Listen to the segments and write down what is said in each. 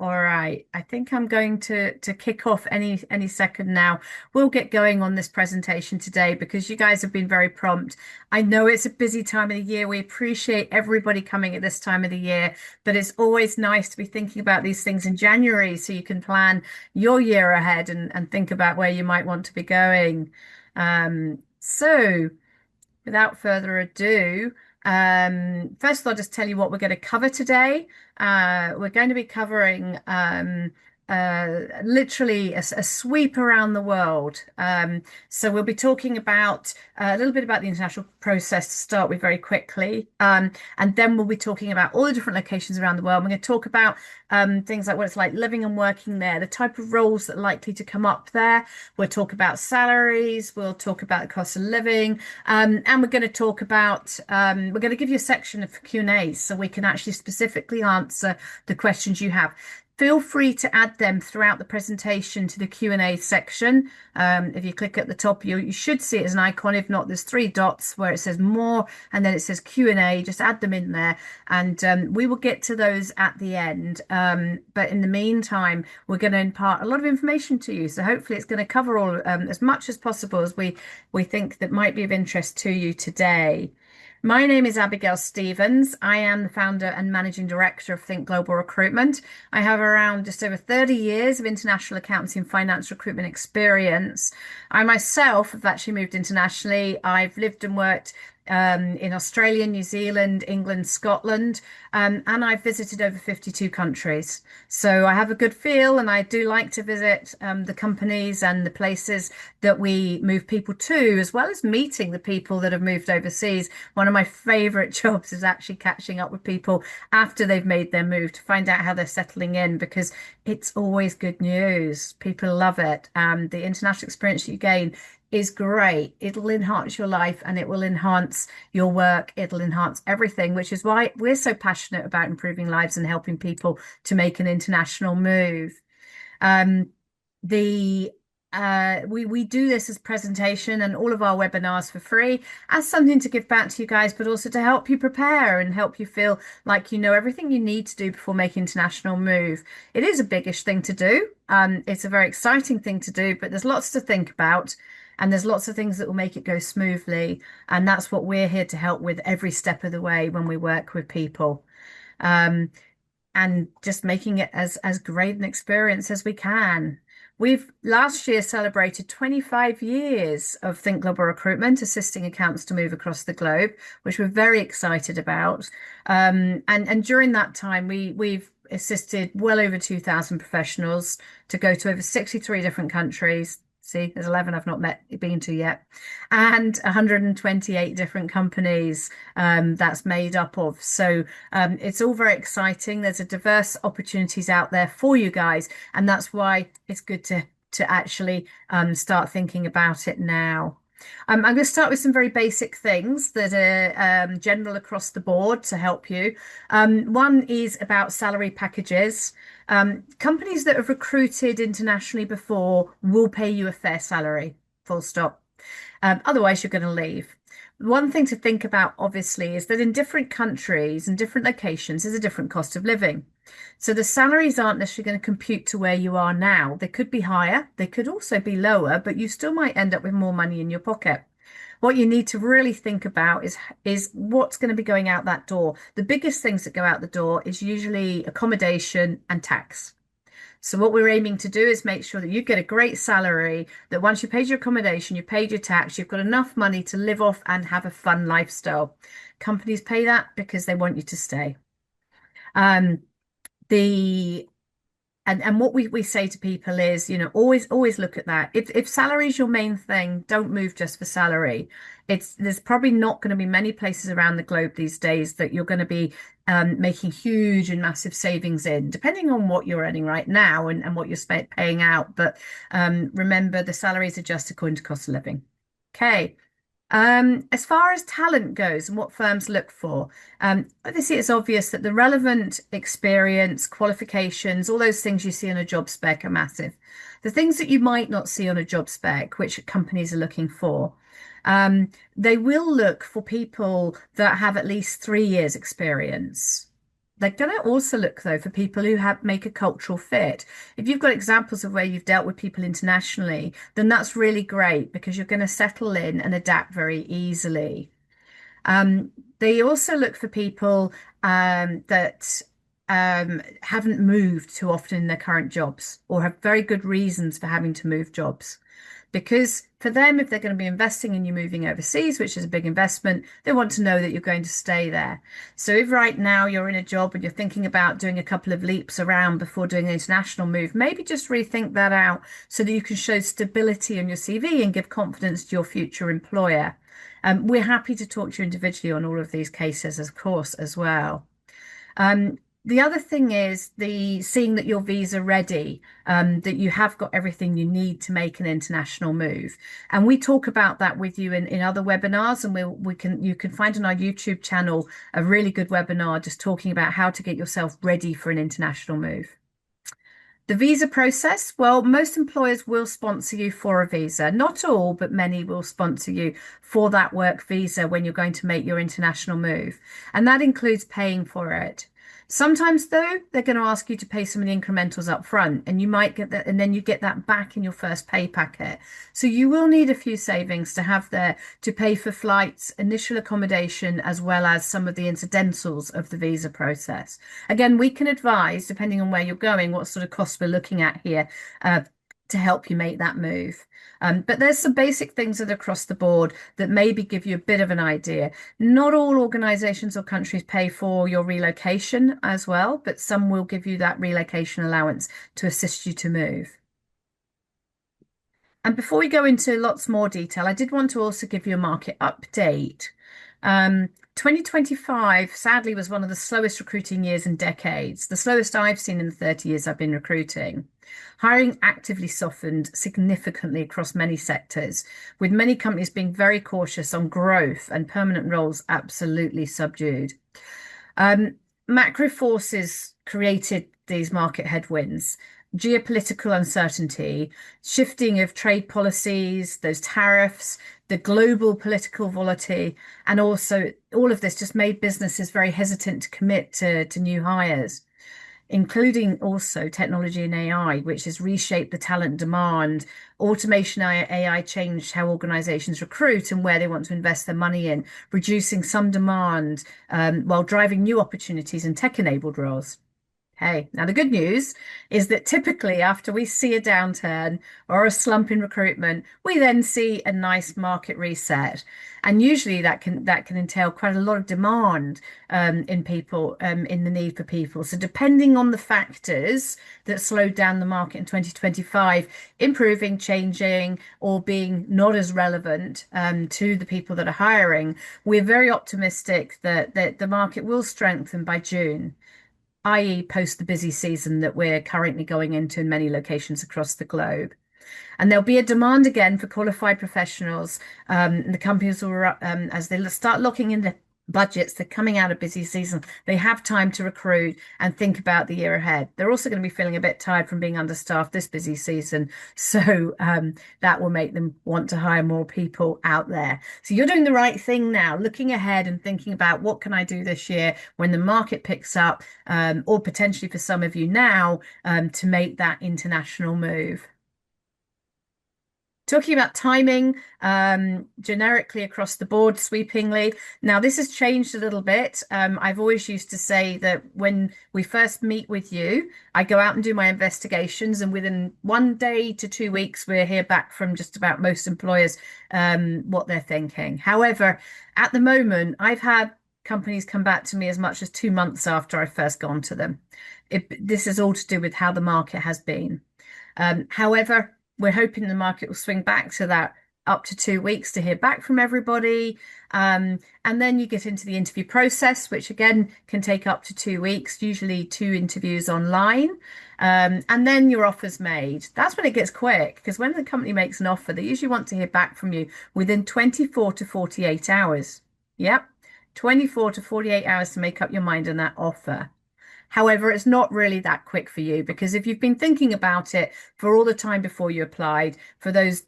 All right. I think I'm going to kick off any second now. We'll get going on this presentation today because you guys have been very prompt. I know it's a busy time of the year. We appreciate everybody coming at this time of the year, but it's always nice to be thinking about these things in January so you can plan your year ahead and think about where you might want to be going. So without further ado, first of all, I'll just tell you what we're going to cover today. We're going to be covering literally a sweep around the world. So we'll be talking about a little bit about the international process to start with very quickly. And then we'll be talking about all the different locations around the world. We're going to talk about things like what it's like living and working there, the type of roles that are likely to come up there. We'll talk about salaries. We'll talk about the cost of living. And we're going to talk about, we're going to give you a section of Q&A so we can actually specifically answer the questions you have. Feel free to add them throughout the presentation to the Q&A section. If you click at the top, you should see it as an icon. If not, there's three dots where it says more and then it says Q&A. Just add them in there and we will get to those at the end. But in the meantime, we're going to impart a lot of information to you. So hopefully it's going to cover all as much as possible as we think that might be of interest to you today. My name is Abigail Stevens. I am the founder and managing director of Think Global Recruitment. I have around just over 30 years of international accounting and finance recruitment experience. I myself have actually moved internationally. I've lived and worked in Australia, New Zealand, England, Scotland, and I've visited over 52 countries. So I have a good feel, and I do like to visit the companies and the places that we move people to, as well as meeting the people that have moved overseas. One of my favorite jobs is actually catching up with people after they've made their move to find out how they're settling in, because it's always good news. People love it. The international experience you gain is great. It'll enhance your life and it will enhance your work. It'll enhance everything, which is why we're so passionate about improving lives and helping people to make an international move. We do this as presentation and all of our webinars for free as something to give back to you guys, but also to help you prepare and help you feel like you know everything you need to do before making an international move. It is a biggish thing to do. It's a very exciting thing to do, but there's lots to think about. And there's lots of things that will make it go smoothly. And that's what we're here to help with every step of the way when we work with people. And just making it as great an experience as we can. We've last year celebrated 25 years of Think Global Recruitment, assisting accountants to move across the globe, which we're very excited about. And during that time, we've assisted well over 2,000 professionals to go to over 63 different countries. See, there's 11 I've not been to yet, and 128 different companies that's made up of. So it's all very exciting. There's a diverse opportunities out there for you guys, and that's why it's good to actually start thinking about it now. I'm going to start with some very basic things that are general across the board to help you. One is about salary packages. Companies that have recruited internationally before will pay you a fair salary, full stop. Otherwise, you're going to leave. One thing to think about, obviously, is that in different countries and different locations, there's a different cost of living. So the salaries aren't necessarily going to compute to where you are now. They could be higher, they could also be lower, but you still might end up with more money in your pocket. What you need to really think about is what's going to be going out that door. The biggest things that go out the door is usually accommodation and tax. So what we're aiming to do is make sure that you get a great salary, that once you paid your accommodation, you paid your tax, you've got enough money to live off and have a fun lifestyle. Companies pay that because they want you to stay. The and what we say to people is, you know, always look at that. If salary is your main thing, don't move just for salary. There's probably not going to be many places around the globe these days that you're going to be making huge and massive savings in, depending on what you're earning right now and what you're paying out. But remember, the salaries are just according to cost of living. Okay. As far as talent goes and what firms look for, obviously it's obvious that the relevant experience, qualifications, all those things you see on a job spec are massive. The things that you might not see on a job spec, which companies are looking for, they will look for people that have at least 3 years experience. They're going to also look, though, for people who have make a cultural fit. If you've got examples of where you've dealt with people internationally, then that's really great because you're going to settle in and adapt very easily. They also look for people that haven't moved too often in their current jobs or have very good reasons for having to move jobs. Because for them, if they're going to be investing in you moving overseas, which is a big investment, they want to know that you're going to stay there. So if right now you're in a job and you're thinking about doing a couple of leaps around before doing an international move, maybe just rethink that out so that you can show stability on your CV and give confidence to your future employer. We're happy to talk to you individually on all of these cases, of course, as well. The other thing is the seeing that your visa ready, that you have got everything you need to make an international move. And we talk about that with you in other webinars, and we can you can find on our YouTube channel a really good webinar just talking about how to get yourself ready for an international move. The visa process, well, most employers will sponsor you for a visa. Not all, but many will sponsor you for that work visa when you're going to make your international move. And that includes paying for it. Sometimes, though, they're going to ask you to pay some of the incrementals up front, and you might get that, and then you get that back in your first pay packet. So you will need a few savings to have there to pay for flights, initial accommodation, as well as some of the incidentals of the visa process. Again, we can advise, depending on where you're going, what sort of costs we're looking at here to help you make that move. But there's some basic things that are across the board that maybe give you a bit of an idea. Not all organizations or countries pay for your relocation as well, but some will give you that relocation allowance to assist you to move. And before we go into lots more detail, I did want to also give you a market update. 2025, sadly, was one of the slowest recruiting years in decades, the slowest I've seen in the 30 years I've been recruiting. Hiring actively softened significantly across many sectors, with many companies being very cautious on growth and permanent roles absolutely subdued. Macro forces created these market headwinds. Geopolitical uncertainty, shifting of trade policies, those tariffs, the global political volatility, and also all of this just made businesses very hesitant to commit to new hires, including also technology and AI, which has reshaped the talent demand. Automation AI changed how organizations recruit and where they want to invest their money in, reducing some demand while driving new opportunities in tech-enabled roles. Hey, now the good news is that typically after we see a downturn or a slump in recruitment, we then see a nice market reset. And usually that can entail quite a lot of demand in people, in the need for people. So depending on the factors that slowed down the market in 2025, improving, changing, or being not as relevant to the people that are hiring, we're very optimistic that the market will strengthen by June, i.e., post the busy season that we're currently going into in many locations across the globe. And there'll be a demand again for qualified professionals. The companies will, as they start looking in the budgets, they're coming out of busy season. They have time to recruit and think about the year ahead. They're also going to be feeling a bit tired from being understaffed this busy season. So that will make them want to hire more people out there. So you're doing the right thing now, looking ahead and thinking about what can I do this year when the market picks up, or potentially for some of you now, to make that international move. Talking about timing, generically across the board, sweepingly. Now, this has changed a little bit. I've always used to say that when we first meet with you, I go out and do my investigations, and within 1 day to 2 weeks, we're here back from just about most employers, what they're thinking. However, at the moment, I've had companies come back to me as much as 2 months after I've first gone to them. This is all to do with how the market has been. However, we're hoping the market will swing back to that up to 2 weeks to hear back from everybody. And then you get into the interview process, which again can take up to 2 weeks, usually 2 interviews online. And then your offer's made. That's when it gets quick, because when the company makes an offer, they usually want to hear back from you within 24 to 48 hours. Yep, 24 to 48 hours to make up your mind on that offer. However, it's not really that quick for you, because if you've been thinking about it for all the time before you applied, for those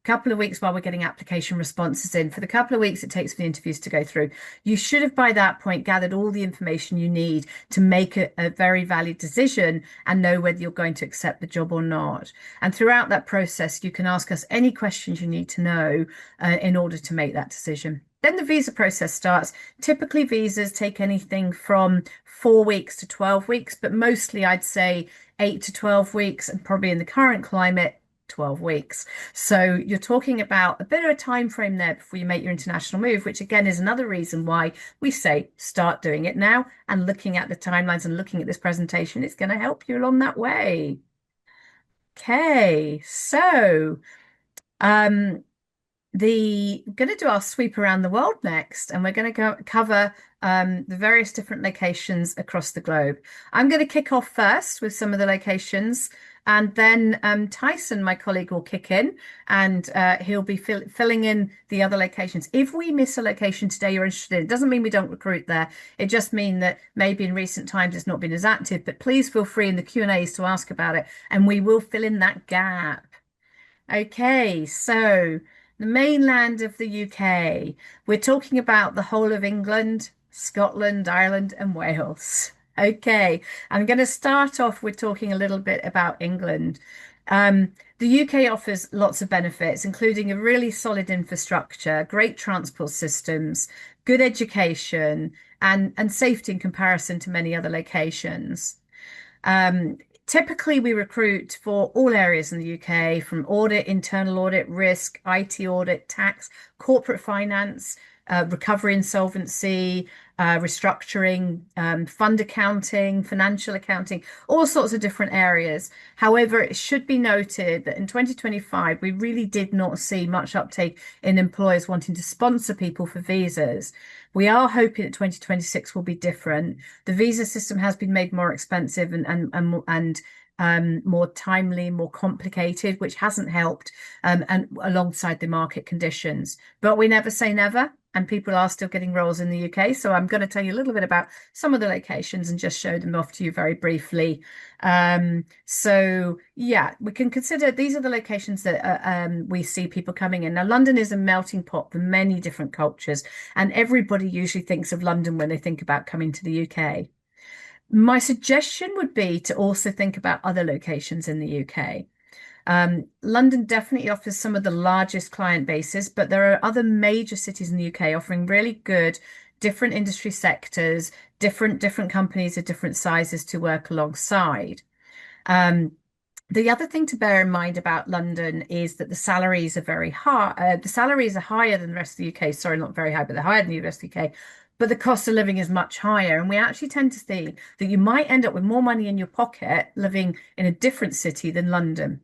couple of weeks while we're getting application responses in, for the couple of weeks it takes for the interviews to go through. You should have by that point gathered all the information you need to make a very valid decision and know whether you're going to accept the job or not. And throughout that process, you can ask us any questions you need to know in order to make that decision. Then the visa process starts. Typically, visas take anything from 4 weeks to 12 weeks, but mostly I'd say 8 to 12 weeks, and probably in the current climate, 12 weeks. So you're talking about a bit of a time frame there before you make your international move, which again is another reason why we say start doing it now, and looking at the timelines and looking at this presentation is going to help you along that way. Okay, so um, we're going to do our sweep around the world next, and we're going to cover the various different locations across the globe. I'm going to kick off first with some of the locations, and then Tyson, my colleague, will kick in, and he'll be filling in the other locations. If we miss a location today you're interested in, it doesn't mean we don't recruit there. It just means that maybe in recent times it's not been as active, but please feel free in the Q&As to ask about it, and we will fill in that gap. Okay, so the mainland of the UK. We're talking about the whole of England, Scotland, Ireland, and Wales. Okay, I'm going to start off with talking a little bit about England. The UK offers lots of benefits, including a really solid infrastructure, great transport systems, good education, and safety in comparison to many other locations. Um, Typically, we recruit for all areas in the UK, from audit, internal audit, risk, IT audit, tax, corporate finance, recovery insolvency, restructuring, fund accounting, financial accounting, all sorts of different areas. However, it should be noted that in 2025, we really did not see much uptake in employers wanting to sponsor people for visas. We are hoping that 2026 will be different. The visa system has been made more expensive and more timely, more complicated, which hasn't helped, and alongside the market conditions. But we never say never, and people are still getting roles in the UK. So I'm going to tell you a little bit about some of the locations and just show them off to you very briefly. So yeah, we can consider these are the locations that we see people coming in. Now, London is a melting pot for many different cultures, and everybody usually thinks of London when they think about coming to the UK. My suggestion would be to also think about other locations in the UK. London definitely offers some of the largest client bases, but there are other major cities in the UK offering really good different industry sectors, different companies of different sizes to work alongside. Um, the other thing to bear in mind about London is that the salaries are very high. The salaries are higher than the rest of the UK. Sorry, not very high, but they're higher than the rest of the UK. But the cost of living is much higher. And we actually tend to see that you might end up with more money in your pocket living in a different city than London.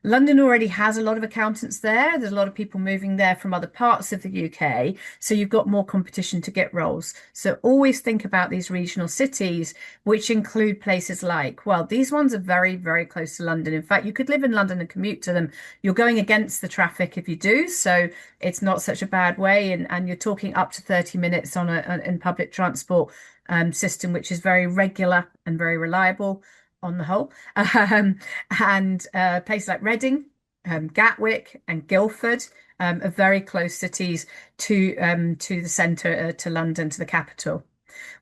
London already has a lot of accountants there. There's a lot of people moving there from other parts of the UK. So you've got more competition to get roles. So always think about these regional cities, which include places like, well, these ones are very, very close to London. In fact, you could live in London and commute to them. You're going against the traffic if you do. So it's not such a bad way. And you're talking up to 30 minutes in public transport system, which is very regular and very reliable on the whole. And places like Reading, Gatwick, and Guildford are very close cities to the centre, to London, to the capital.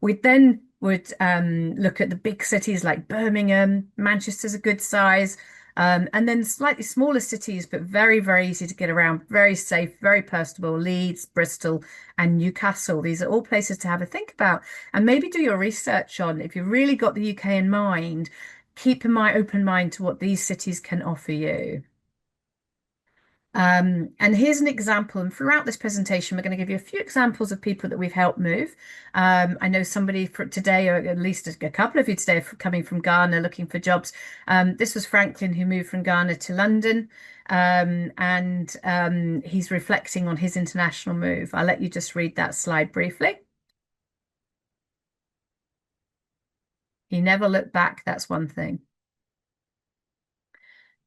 We then would look at the big cities like Birmingham. Manchester's a good size. And then slightly smaller cities, but very, very easy to get around, very safe, very personable. Leeds, Bristol, and Newcastle. These are all places to have a think about and maybe do your research on. If you've really got the UK in mind, keep an open mind to what these cities can offer you. And here's an example. And throughout this presentation, we're going to give you a few examples of people that we've helped move. I know somebody for today, or at least a couple of you today, are coming from Ghana looking for jobs. This was Franklin who moved from Ghana to London. And he's reflecting on his international move. I'll let you just read that slide briefly. He never looked back. That's one thing.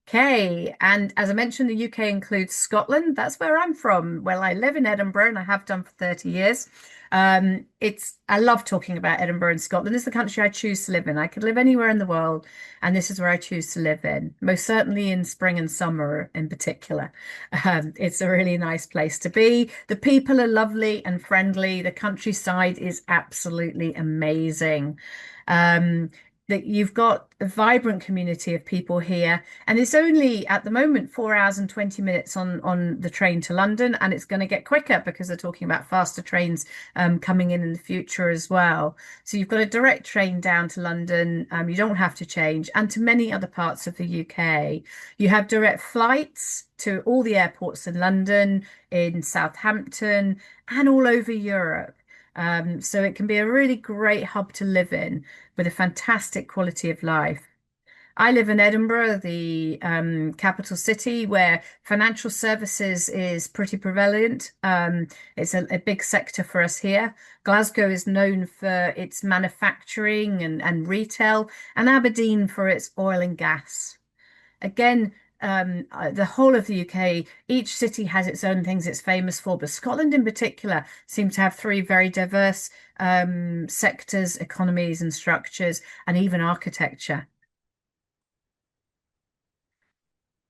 Okay, and as I mentioned, the UK includes Scotland. That's where I'm from. Well, I live in Edinburgh and I have done for 30 years. I love talking about Edinburgh and Scotland. It's the country I choose to live in. I could live anywhere in the world, and this is where I choose to live in. Most certainly in spring and summer in particular. It's a really nice place to be. The people are lovely and friendly. The countryside is absolutely amazing. Um, that you've got a vibrant community of people here, and it's only at the moment 4 hours and 20 minutes on the train to London, and it's going to get quicker because they're talking about faster trains coming in the future as well. So you've got a direct train down to London. You don't have to change, and to many other parts of the UK. You have direct flights to all the airports in London, in Southampton, and all over Europe. So it can be a really great hub to live in with a fantastic quality of life. I live in Edinburgh, the capital city, where financial services is pretty prevalent. It's a big sector for us here. Glasgow is known for its manufacturing and retail, and Aberdeen for its oil and gas. Again, the whole of the UK, each city has its own things it's famous for, but Scotland in particular seems to have three very diverse sectors, economies, and structures, and even architecture.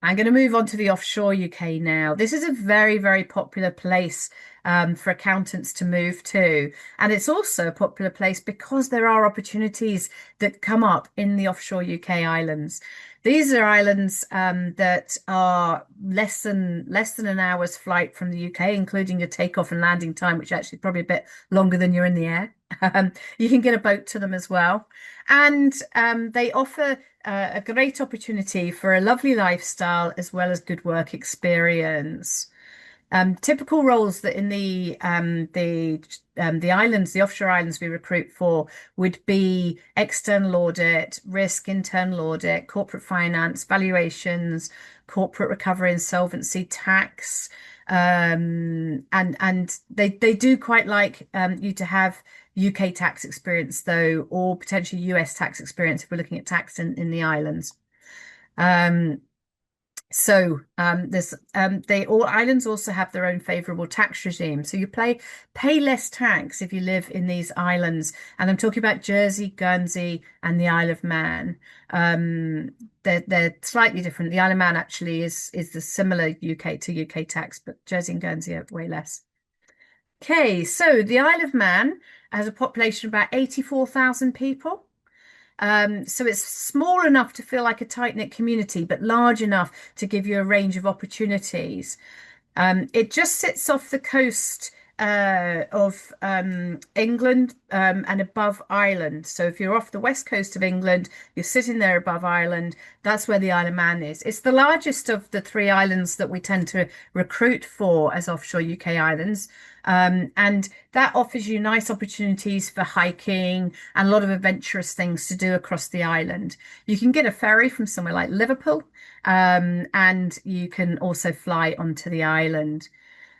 I'm going to move on to the offshore UK now. This is a very, very popular place for accountants to move to. And it's also a popular place because there are opportunities that come up in the offshore UK islands. These are islands that are less than an hour's flight from the UK, including your takeoff and landing time, which actually probably a bit longer than you're in the air. You can get a boat to them as well. And they offer a great opportunity for a lovely lifestyle as well as good work experience. Typical roles that in the islands, the offshore islands we recruit for would be external audit, risk, internal audit, corporate finance, valuations, corporate recovery, insolvency, tax, and they do quite like you to have UK tax experience though, or potentially US tax experience if we're looking at tax in the islands. Um, there's they all islands also have their own favorable tax regime. So you pay less tax if you live in these islands. And I'm talking about Jersey, Guernsey, and the Isle of Man. Um, they're slightly different. The Isle of Man actually is the similar UK to UK tax, but Jersey and Guernsey are way less. Okay, so the Isle of Man has a population of about 84,000 people. So it's small enough to feel like a tight-knit community, but large enough to give you a range of opportunities. It just sits off the coast of England and above Ireland. So if you're off the west coast of England, you're sitting there above Ireland. That's where the Isle of Man is. It's the largest of the three islands that we tend to recruit for as offshore UK islands. And that offers you nice opportunities for hiking and a lot of adventurous things to do across the island. You can get a ferry from somewhere like Liverpool, and you can also fly onto the island.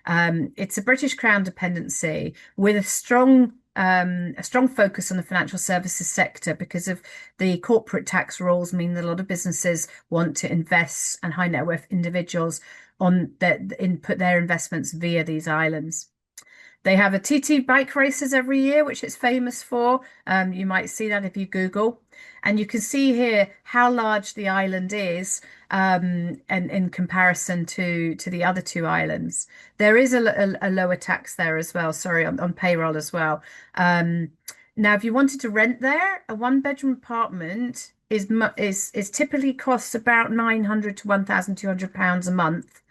It's a British Crown dependency with a strong focus on the financial services sector because of the corporate tax rules mean that a lot of businesses want to invest and high net worth individuals on their input their investments via these islands. They have a TT bike races every year, which it's famous for. You might see that if you Google. And you can see here how large the island is and in comparison to the other two islands. There is a lower tax there as well, sorry, on payroll as well. Now, if you wanted to rent there, a one-bedroom apartment is typically costs about 900 to £1,200 a month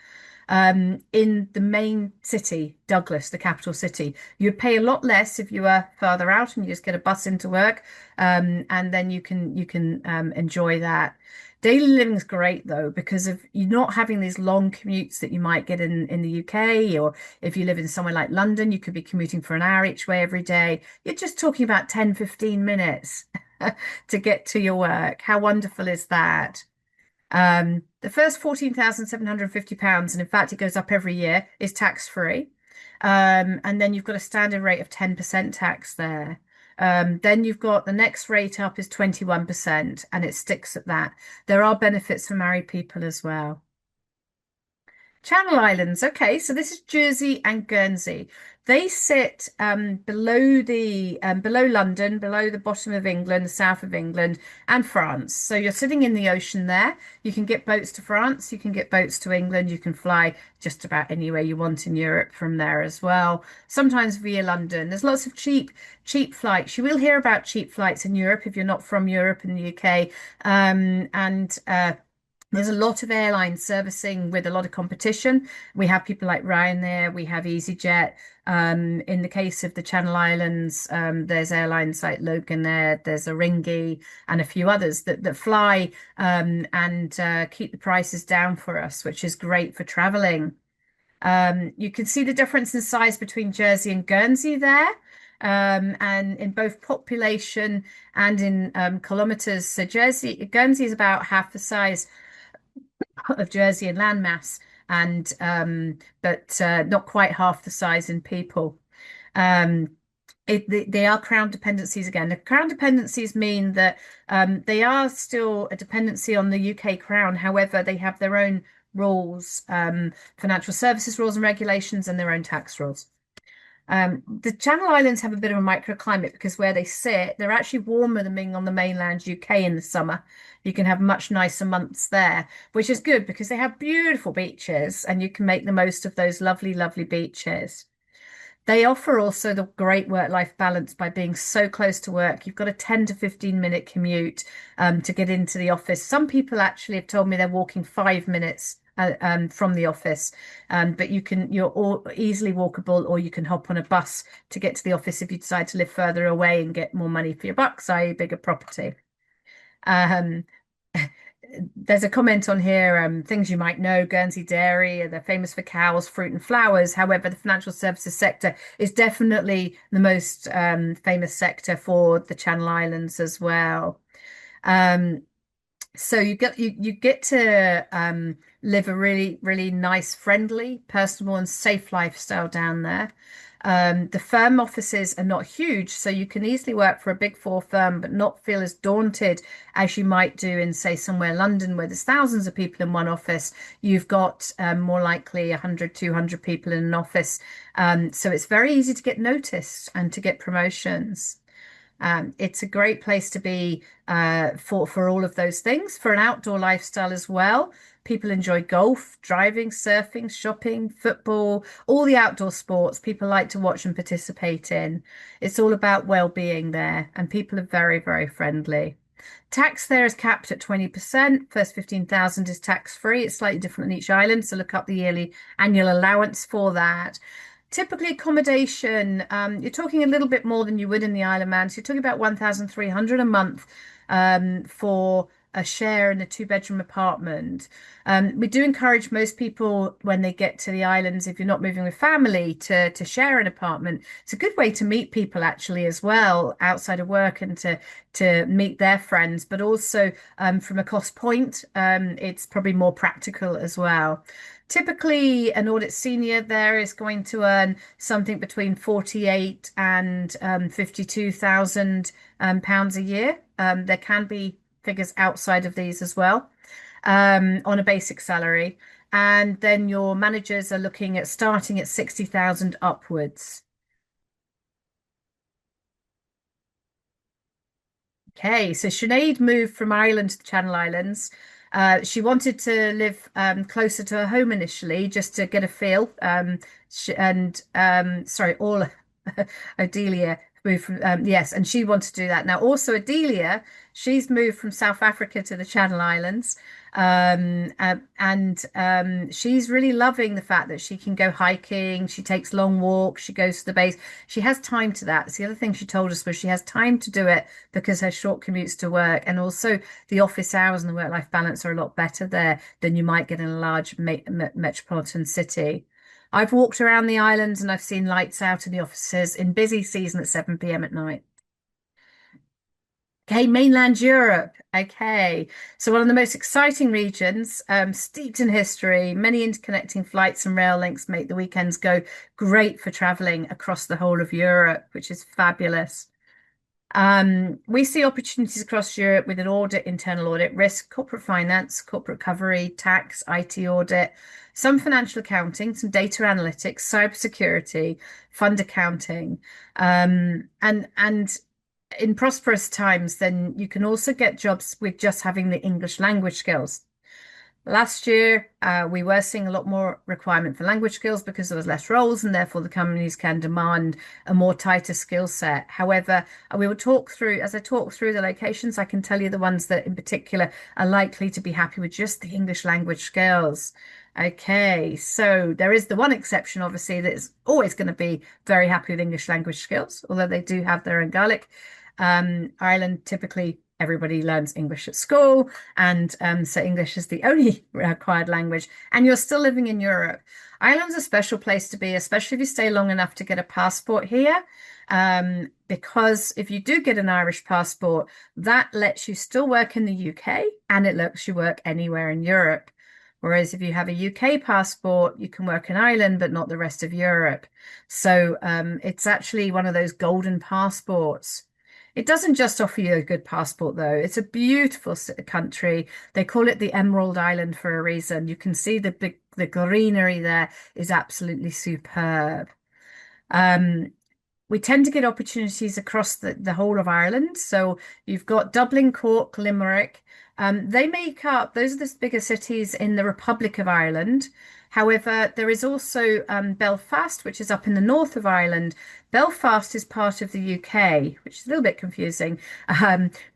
in the main city, Douglas, the capital city. You'd pay a lot less if you were further out and you just get a bus into work, and then you can enjoy that. Daily living is great though because of you not having these long commutes that you might get in the UK, or if you live in somewhere like London, you could be commuting for an hour each way every day. You're just talking about 10, 15 minutes to get to your work. How wonderful is that? The first £14,750, and in fact, it goes up every year, is tax free. And then you've got a standard rate of 10% tax there. Then you've got the next rate up is 21%, and it sticks at that. There are benefits for married people as well. Channel Islands. Okay, so this is Jersey and Guernsey. They sit below London, below the bottom of England, the south of England, and France. So you're sitting in the ocean there. You can get boats to France, you can get boats to England, you can fly just about anywhere you want in Europe from there as well. Sometimes via London. There's lots of cheap flights. You will hear about cheap flights in Europe if you're not from Europe and the UK. And There's a lot of airlines servicing with a lot of competition. We have people like Ryanair, we have EasyJet. In the case of the Channel Islands, there's airlines like Loganair, there's Aringi, and a few others that fly and keep the prices down for us, which is great for traveling. You can see the difference in size between Jersey and Guernsey there. And in both population and in kilometers. So Guernsey is about half the size of Jersey and landmass, and but not quite half the size in people. Um, they are crown dependencies again. The crown dependencies mean that they are still a dependency on the UK crown. However, they have their own rules, financial services rules and regulations, and their own tax rules. The Channel Islands have a bit of a microclimate because where they sit, they're actually warmer than being on the mainland UK in the summer. You can have much nicer months there, which is good because they have beautiful beaches and you can make the most of those lovely, lovely beaches. They offer also the great work-life balance by being so close to work. You've got a 10 to 15 minute commute to get into the office. Some people actually have told me they're walking 5 minutes from the office, but you're all easily walkable, or you can hop on a bus to get to the office if you decide to live further away and get more money for your bucks, i.e., bigger property. Um, there's a comment on here, things you might know, Guernsey Dairy, they're famous for cows, fruit and flowers. However, the financial services sector is definitely the most famous sector for the Channel Islands as well. Um, so you get to live a really, really nice, friendly, personable, and safe lifestyle down there. The firm offices are not huge, so you can easily work for a big four firm, but not feel as daunted as you might do in, say, somewhere London, where there's thousands of people in one office. You've got more likely 100, 200 people in an office. So it's very easy to get noticed and to get promotions. It's a great place to be for all of those things, for an outdoor lifestyle as well. People enjoy golf, driving, surfing, shopping, football, all the outdoor sports people like to watch and participate in. It's all about well-being there, and people are very, very friendly. Tax there is capped at 20%. First 15,000 is tax free. It's slightly different in each island, so look up the yearly annual allowance for that. Typically, accommodation, you're talking a little bit more than you would in the Isle of Man. So you're talking about 1,300 a month for a share in a two-bedroom apartment. We do encourage most people when they get to the islands, if you're not moving with family, to share an apartment. It's a good way to meet people actually as well outside of work and to meet their friends, but also from a cost point, it's probably more practical as well. Typically, an audit senior there is going to earn something between 48 and 52,000 pounds a year. There can be figures outside of these as well on a basic salary. And then your managers are looking at starting at 60,000 upwards. Okay, so Sinead moved from Ireland to the Channel Islands. She wanted to live closer to her home initially, just to get a feel. And sorry, all Adelia moved from yes, and she wanted to do that. Now, also Adelia, she's moved from South Africa to the Channel Islands, and she's really loving the fact that she can go hiking. She takes long walks. She goes to the base. She has time to that. It's the other thing she told us was she has time to do it because her short commutes to work, and also the office hours and the work-life balance are a lot better there than you might get in a large metropolitan city. I've walked around the islands and I've seen lights out in the offices in busy season at 7 p.m. at night. Okay, mainland Europe. Okay, so one of the most exciting regions, steeped in history, many interconnecting flights and rail links make the weekends go great for traveling across the whole of Europe, which is fabulous. We see opportunities across Europe with an audit, internal audit, risk, corporate finance, corporate recovery, tax, IT audit, some financial accounting, some data analytics, cybersecurity, fund accounting, and in prosperous times, then you can also get jobs with just having the English language skills. Last year, we were seeing a lot more requirement for language skills because there was less roles, and therefore the companies can demand a more tighter skill set. However, we will talk through, as I talk through the locations, I can tell you the ones that in particular are likely to be happy with just the English language skills. Okay, so there is the one exception, obviously, that is always going to be very happy with English language skills, although they do have their own Gaelic. Ireland, typically, everybody learns English at school. And so English is the only required language, and you're still living in Europe. Ireland's a special place to be, especially if you stay long enough to get a passport here. Because if you do get an Irish passport, that lets you still work in the UK and it lets you work anywhere in Europe. Whereas if you have a UK passport, you can work in Ireland, but not the rest of Europe. So it's actually one of those golden passports. It doesn't just offer you a good passport, though. It's a beautiful country. They call it the Emerald Island for a reason. You can see the greenery there is absolutely superb. Um, we tend to get opportunities across the whole of Ireland. So you've got Dublin, Cork, Limerick. They make up, those are the bigger cities in the Republic of Ireland. However, there is also Belfast, which is up in the north of Ireland. Belfast is part of the UK, which is a little bit confusing,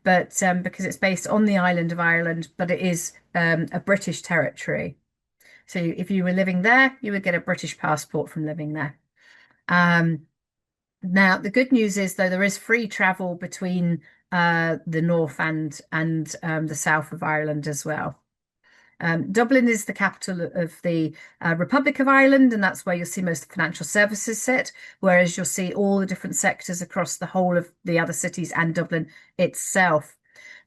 but because it's based on the island of Ireland, but it is a British territory. So if you were living there, you would get a British passport from living there. Um, Now, the good news is, though, there is free travel between the north and the south of Ireland as well. Dublin is the capital of the Republic of Ireland, and that's where you'll see most of the financial services sit, whereas you'll see all the different sectors across the whole of the other cities and Dublin itself.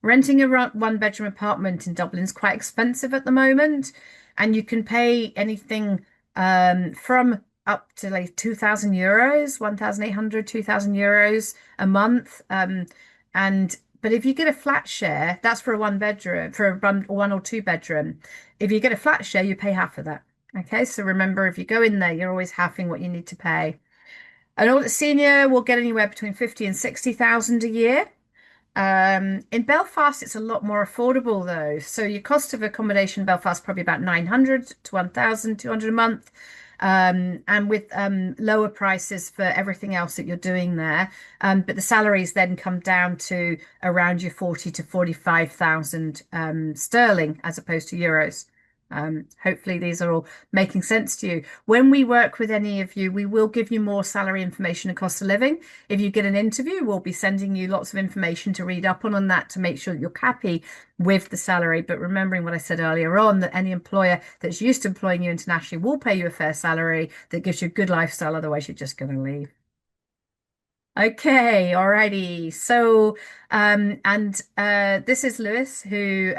Renting a one-bedroom apartment in Dublin is quite expensive at the moment, and you can pay anything from up to like €2,000, 1,800, €2,000 a month. And but if you get a flat share, that's for a one bedroom, for a one or two bedroom. If you get a flat share, you pay half of that. Okay, so remember, if you go in there, you're always halving what you need to pay. An audit senior will get anywhere between 50 and 60,000 a year. In Belfast, it's a lot more affordable though. So your cost of accommodation in Belfast probably about 900 to 1,200 a month. And with lower prices for everything else that you're doing there. But the salaries then come down to around your 40 to 45,000 sterling as opposed to euros. Hopefully these are all making sense to you. When we work with any of you, we will give you more salary information and cost of living. If you get an interview, we'll be sending you lots of information to read up on that to make sure that you're happy with the salary. But remembering what I said earlier on, that any employer that's used to employing you internationally will pay you a fair salary that gives you a good lifestyle. Otherwise, you're just going to leave. Okay, alrighty. So, and this is Lewis, who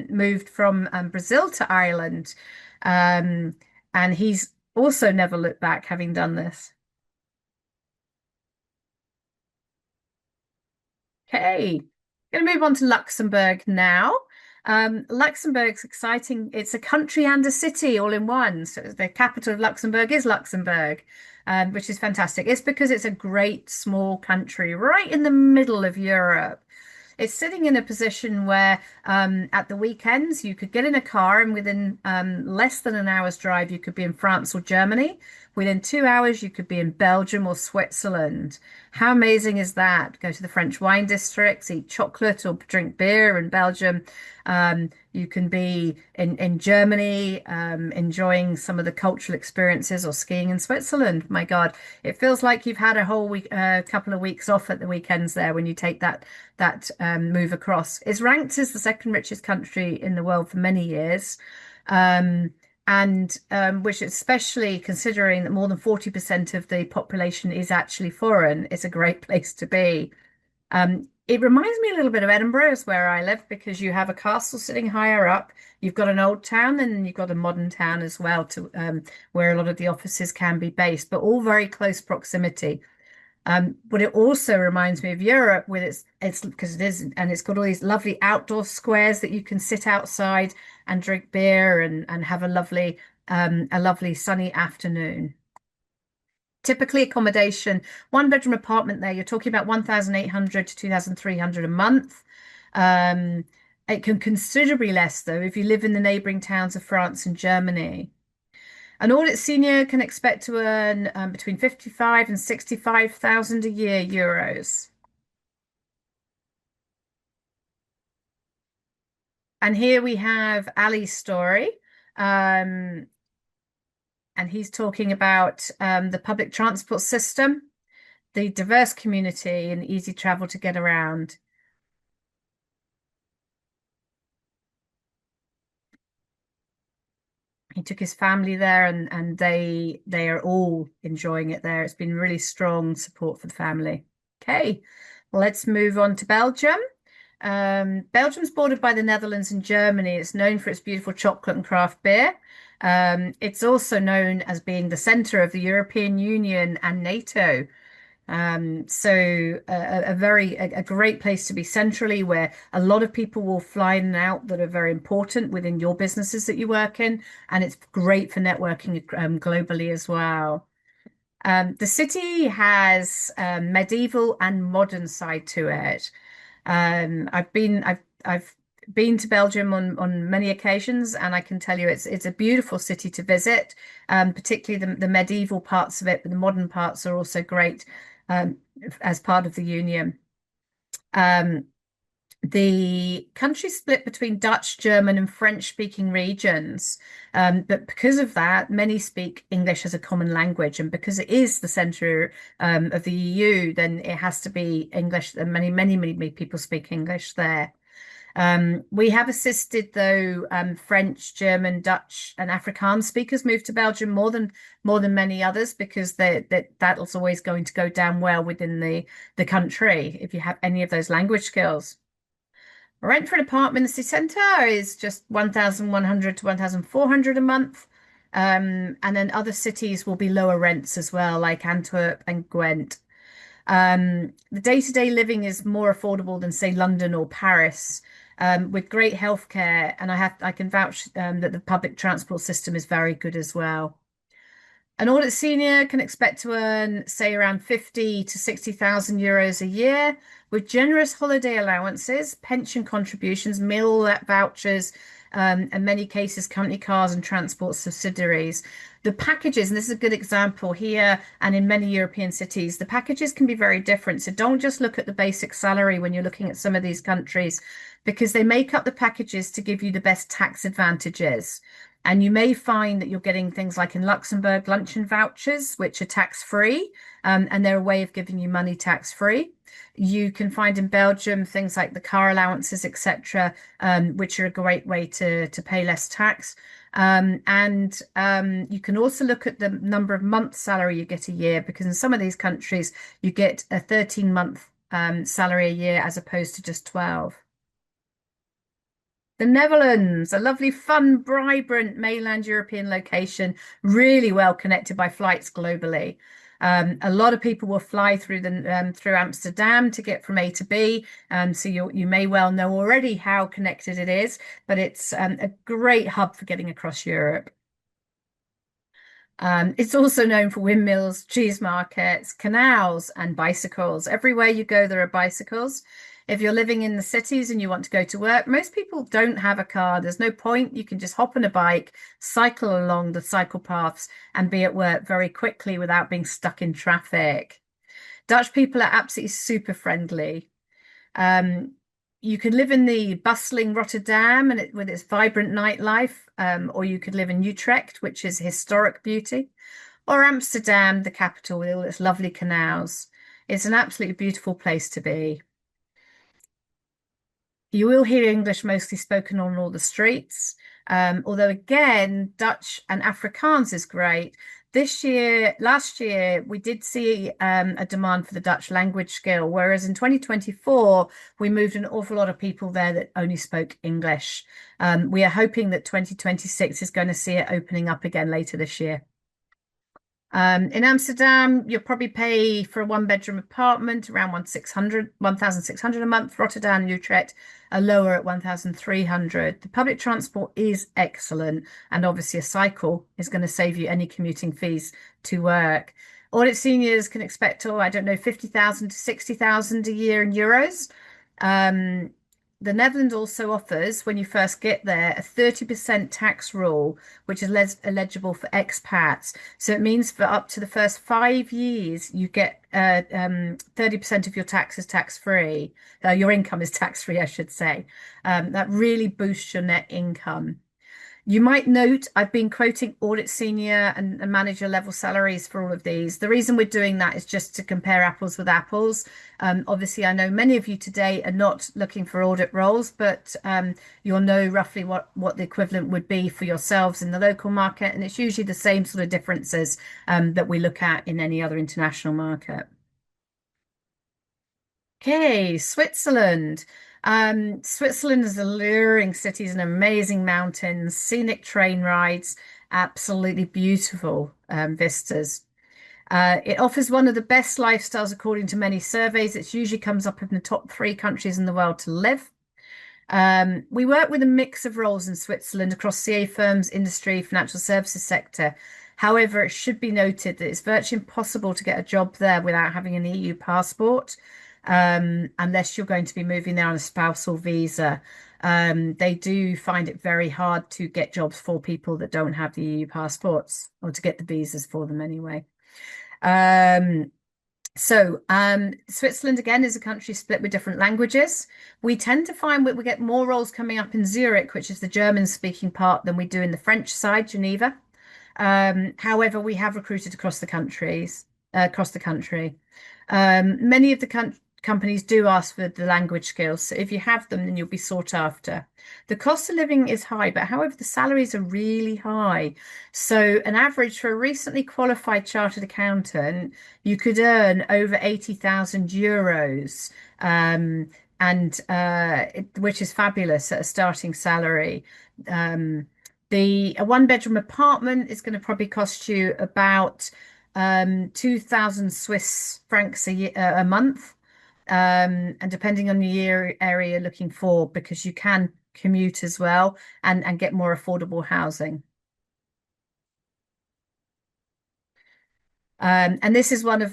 moved from Brazil to Ireland, um, and he's also never looked back having done this. Okay, going to move on to Luxembourg now. Luxembourg's exciting. It's a country and a city all in one. So the capital of Luxembourg is Luxembourg, which is fantastic. It's because it's a great small country right in the middle of Europe. It's sitting in a position where at the weekends you could get in a car and within less than an hour's drive you could be in France or Germany. Within 2 hours you could be in Belgium or Switzerland. How amazing is that? Go to the French wine districts, eat chocolate or drink beer in Belgium. You can be in Germany, enjoying some of the cultural experiences or skiing in Switzerland. My God, it feels like you've had a whole week, couple of weeks off at the weekends there when you take that move across. It's ranked as the second richest country in the world for many years. And which, especially considering that more than 40% of the population is actually foreign, is a great place to be. It reminds me a little bit of Edinburgh, is where I live, because you have a castle sitting higher up. You've got an old town, and you've got a modern town as well, to where a lot of the offices can be based, but all very close proximity. But it also reminds me of Europe with its because it is, and it's got all these lovely outdoor squares that you can sit outside and drink beer and have a lovely sunny afternoon. Typically accommodation, one bedroom apartment there, you're talking about 1,800 to 2,300 a month. Um, it can considerably less though if you live in the neighboring towns of France and Germany. An audit senior can expect to earn between 55 and 65,000 a year euros. And here we have Ali's story. Um, and he's talking about the public transport system, the diverse community, and easy travel to get around. He took his family there and they are all enjoying it there. It's been really strong support for the family. Okay, let's move on to Belgium. Belgium's bordered by the Netherlands and Germany. It's known for its beautiful chocolate and craft beer. It's also known as being the center of the European Union and NATO. So a great place to be centrally, where a lot of people will fly in and out that are very important within your businesses that you work in, and it's great for networking globally as well. The city has a medieval and modern side to it. I've been to Belgium on many occasions, and I can tell you it's a beautiful city to visit, particularly the medieval parts of it, but the modern parts are also great um, as part of the Union. Um, the country split between Dutch, German, and French-speaking regions. But because of that, many speak English as a common language. And because it is the centre of the EU, then it has to be English. And many people speak English there. We have assisted, though, French, German, Dutch, and Afrikaans speakers move to Belgium more than many others because that's always going to go down well within the country if you have any of those language skills. Rent for an apartment in the city centre is just 1,100 to 1,400 a month. And then other cities will be lower rents as well, like Antwerp and Gwent. The day-to-day living is more affordable than, say, London or Paris, with great healthcare. And I can vouch that the public transport system is very good as well. An audit senior can expect to earn, say, around 50 to 60,000 euros a year with generous holiday allowances, pension contributions, meal vouchers, in many cases, company cars and transport subsidiaries. The packages, and this is a good example here and in many European cities, the packages can be very different. So don't just look at the basic salary when you're looking at some of these countries, because they make up the packages to give you the best tax advantages. And you may find that you're getting things like in Luxembourg, luncheon vouchers, which are tax free, and they're a way of giving you money tax free. You can find in Belgium things like the car allowances, etc., which are a great way to pay less tax. And you can also look at the number of months salary you get a year, because in some of these countries you get a 13-month salary a year as opposed to just 12. The Netherlands, a lovely, fun, vibrant mainland European location, really well connected by flights globally. A lot of people will fly through Amsterdam to get from A to B. So you may well know already how connected it is, but it's a great hub for getting across Europe. It's also known for windmills, cheese markets, canals, and bicycles. Everywhere you go, there are bicycles. If you're living in the cities and you want to go to work, most people don't have a car. There's no point. You can just hop on a bike, cycle along the cycle paths, and be at work very quickly without being stuck in traffic. Dutch people are absolutely super friendly. Um, you could live in the bustling Rotterdam with its vibrant nightlife, or you could live in Utrecht, which is historic beauty, or Amsterdam, the capital, with all its lovely canals. It's an absolutely beautiful place to be. You will hear English mostly spoken on all the streets. Although again, Dutch and Afrikaans is great. Last year, we did see a demand for the Dutch language skill, whereas in 2024, we moved an awful lot of people there that only spoke English. We are hoping that 2026 is going to see it opening up again later this year. In Amsterdam, you'll probably pay for a one-bedroom apartment around 1,600 a month. Rotterdam and Utrecht are lower at 1,300. The public transport is excellent, and obviously a cycle is going to save you any commuting fees to work. Audit seniors can expect, oh, I don't know, 50,000 to 60,000 a year in euros. Um, the Netherlands also offers, when you first get there, a 30% tax rule, which is eligible for expats. So it means for up to the first 5 years, you get 30% of your taxes tax free. Your income is tax free, I should say. That really boosts your net income. You might note I've been quoting audit senior and manager level salaries for all of these. The reason we're doing that is just to compare apples with apples. Obviously, I know many of you today are not looking for audit roles, but you'll know roughly what the equivalent would be for yourselves in the local market. And it's usually the same sort of differences that we look at in any other international market. Okay, Switzerland. Switzerland is alluring cities and amazing mountains, scenic train rides, absolutely beautiful vistas. It offers one of the best lifestyles according to many surveys. It usually comes up in the top three countries in the world to live. We work with a mix of roles in Switzerland across CA firms, industry, financial services sector. However, it should be noted that it's virtually impossible to get a job there without having an EU passport, unless you're going to be moving there on a spousal visa. They do find it very hard to get jobs for people that don't have the EU passports, or to get the visas for them anyway. Um, Switzerland again is a country split with different languages. We tend to find we get more roles coming up in Zurich, which is the German speaking part, than we do in the French side, Geneva. However, we have recruited across the country. Many of the companies do ask for the language skills. So if you have them, then you'll be sought after. The cost of living is high, but however, the salaries are really high. So an average for a recently qualified chartered accountant, you could earn over 80,000 euros, which is fabulous at a starting salary. Um, a one bedroom apartment is going to probably cost you about 2,000 Swiss francs a month. And depending on the area you're looking for, because you can commute as well and get more affordable housing. And this is one of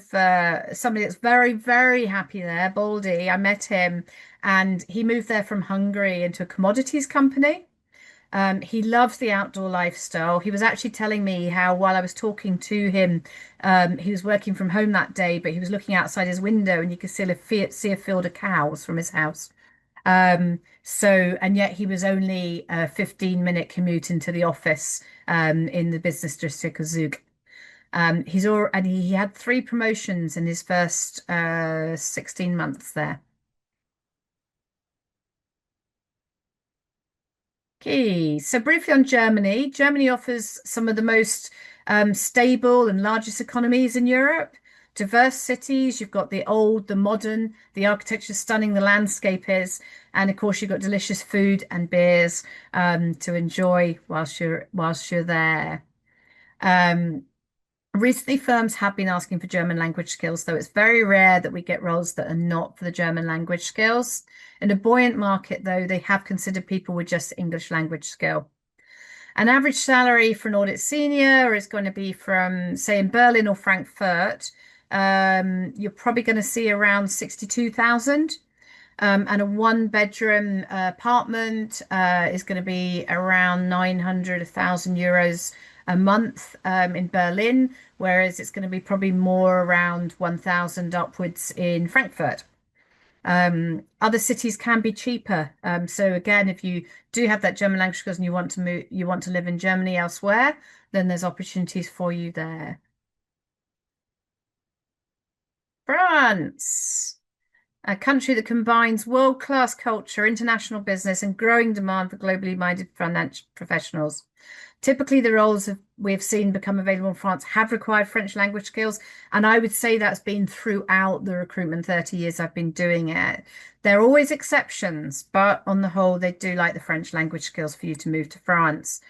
somebody that's very, very happy there, Baldy. I met him and he moved there from Hungary into a commodities company. He loves the outdoor lifestyle. He was actually telling me how while I was talking to him, he was working from home that day, but he was looking outside his window and you could see a field of cows from his house. And yet he was only a 15-minute commute into the office in the business district of Zug. And he had three promotions in his first 16 months there. Okay, so briefly on Germany. Germany offers some of the most stable and largest economies in Europe. Diverse cities, you've got the old, the modern, the architecture stunning, the landscape is, and of course you've got delicious food and beers to enjoy whilst you're there. Um, Recently, firms have been asking for German language skills, though it's very rare that we get roles that are not for the German language skills. In a buoyant market, though, they have considered people with just English language skill. An average salary for an audit senior is going to be from, say, in Berlin or Frankfurt, you're probably going to see around 62,000. And a one bedroom apartment is going to be around 900, 1,000 euros a month in Berlin, whereas it's going to be probably more around 1,000 upwards in Frankfurt. Other cities can be cheaper. So again, if you do have that German language skills and you want to live in Germany elsewhere, then there's opportunities for you there. France. A country that combines world-class culture, international business, and growing demand for globally minded financial professionals. Typically, the roles we've seen become available in France have required French language skills, and I would say that's been throughout the recruitment 30 years I've been doing it. There are always exceptions, but on the whole, they do like the French language skills for you to move to France.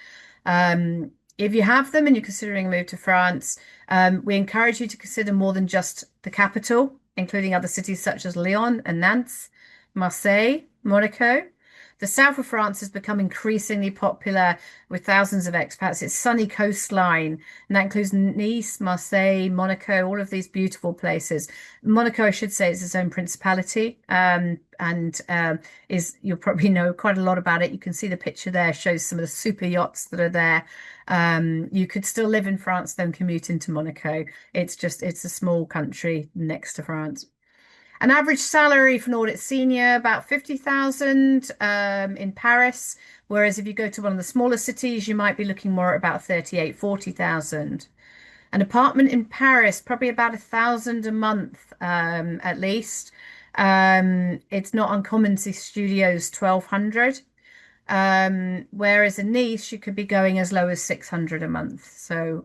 Um, If you have them and you're considering a move to France, we encourage you to consider more than just the capital, including other cities such as Lyon and Nantes, Marseille, Monaco. The south of France has become increasingly popular with thousands of expats. It's sunny coastline, and that includes Nice, Marseille, Monaco, all of these beautiful places. Monaco, I should say, is its own principality, and is you'll probably know quite a lot about it. You can see the picture there shows some of the super yachts that are there. You could still live in France, then commute into Monaco. It's a small country next to France. An average salary for an audit senior, about 50,000 in Paris. Whereas if you go to one of the smaller cities, you might be looking more at about 38, 40,000. An apartment in Paris, probably about 1,000 a month, at least. It's not uncommon to see studios 1,200. Whereas in Nice, you could be going as low as 600 a month. So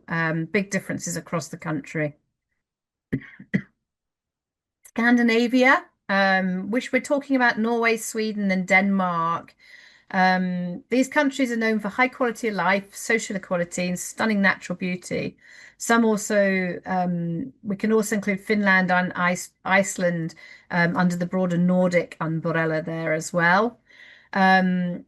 big differences across the country. Scandinavia, which we're talking about Norway, Sweden, and Denmark. These countries are known for high quality of life, social equality, and stunning natural beauty. Some also, we can also include Finland and Iceland under the broader Nordic umbrella there as well. Um,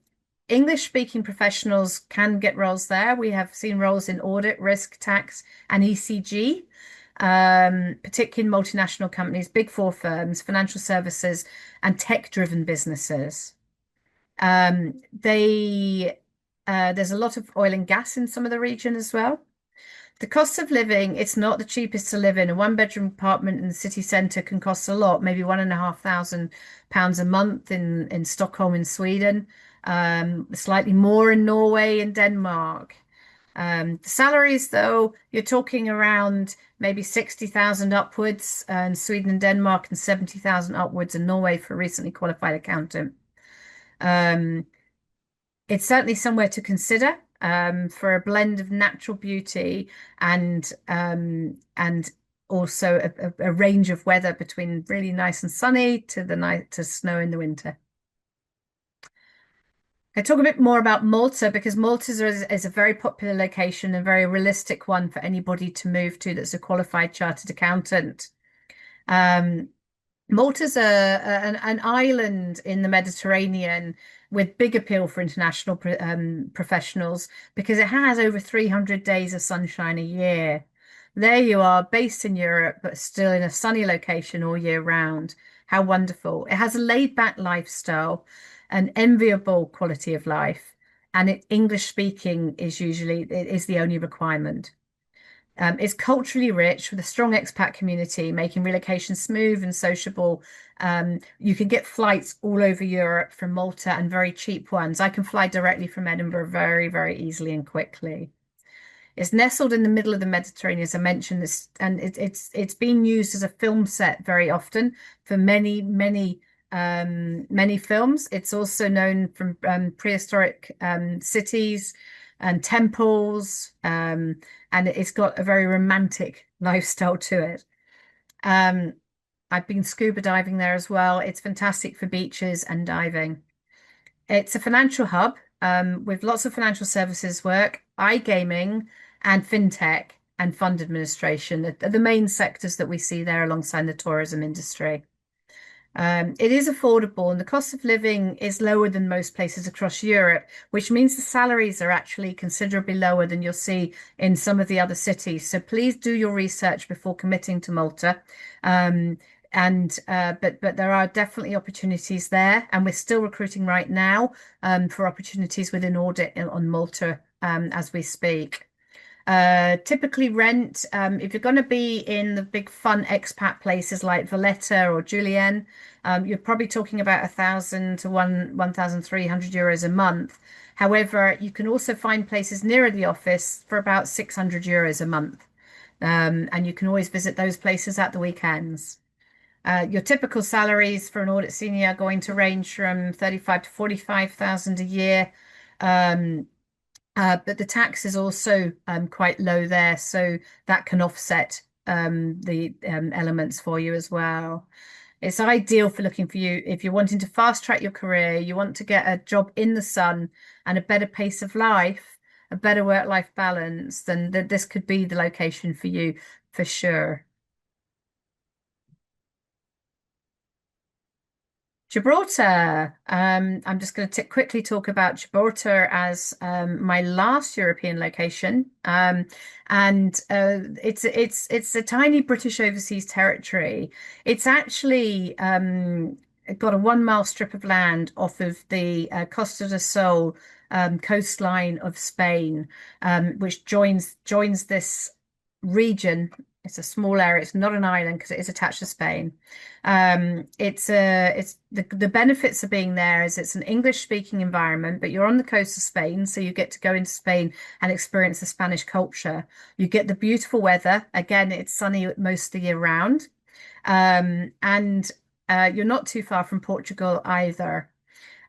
English speaking professionals can get roles there. We have seen roles in audit, risk, tax, and ECG, particularly in multinational companies, big four firms, financial services, and tech-driven businesses. There's a lot of oil and gas in some of the region as well. The cost of living, it's not the cheapest to live in. A one-bedroom apartment in the city centre can cost a lot, maybe £1,500 a month in Stockholm in Sweden, slightly more in Norway and Denmark. The salaries, though, you're talking around maybe 60,000 upwards in Sweden and Denmark, and 70,000 upwards in Norway for a recently qualified accountant. Um, it's certainly somewhere to consider for a blend of natural beauty and also a range of weather between really nice and sunny to the night to snow in the winter. I talk a bit more about Malta because Malta is a very popular location, a very realistic one for anybody to move to that's a qualified chartered accountant. Um, Malta's an island in the Mediterranean with big appeal for international professionals because it has over 300 days of sunshine a year. There you are, based in Europe, but still in a sunny location all year round. How wonderful. It has a laid-back lifestyle, an enviable quality of life, and English speaking is the only requirement. It's culturally rich with a strong expat community, making relocation smooth and sociable. You can get flights all over Europe from Malta and very cheap ones. I can fly directly from Edinburgh very, very easily and quickly. It's nestled in the middle of the Mediterranean, as I mentioned, and it's been used as a film set very often for many films. It's also known from prehistoric cities and temples, and it's got a very romantic lifestyle to it. Um, I've been scuba diving there as well. It's fantastic for beaches and diving. It's a financial hub with lots of financial services work, iGaming, and fintech and fund administration are the main sectors that we see there alongside the tourism industry. It is affordable and the cost of living is lower than most places across Europe, which means the salaries are actually considerably lower than you'll see in some of the other cities. So please do your research before committing to Malta. But there are definitely opportunities there, and we're still recruiting right now for opportunities within audit on Malta as we speak. Typically rent, if you're going to be in the big fun expat places like Valletta or Julienne, you're probably talking about 1,000 to 1,300 euros a month. However, you can also find places nearer the office for about 600 euros a month. And you can always visit those places at the weekends. Your typical salaries for an audit senior are going to range from 35 to 45,000 a year. Um, but the tax is also quite low there, so that can offset the elements for you as well. It's ideal for looking for you if you're wanting to fast track your career, you want to get a job in the sun and a better pace of life. a better work-life balance, then this could be the location for you for sure. Gibraltar. I'm just going to quickly talk about Gibraltar as my last European location, and it's a tiny British overseas territory. It's actually got a 1 mile strip of land off of the Costa del Sol coastline of Spain, which joins this region. It's a small area. It's not an island because it is attached to Spain. It's the benefits of being there is it's an English speaking environment, but you're on the coast of Spain, so you get to go into Spain and experience the Spanish culture. You get the beautiful weather. Again, it's sunny most of the year round. And you're not too far from Portugal either.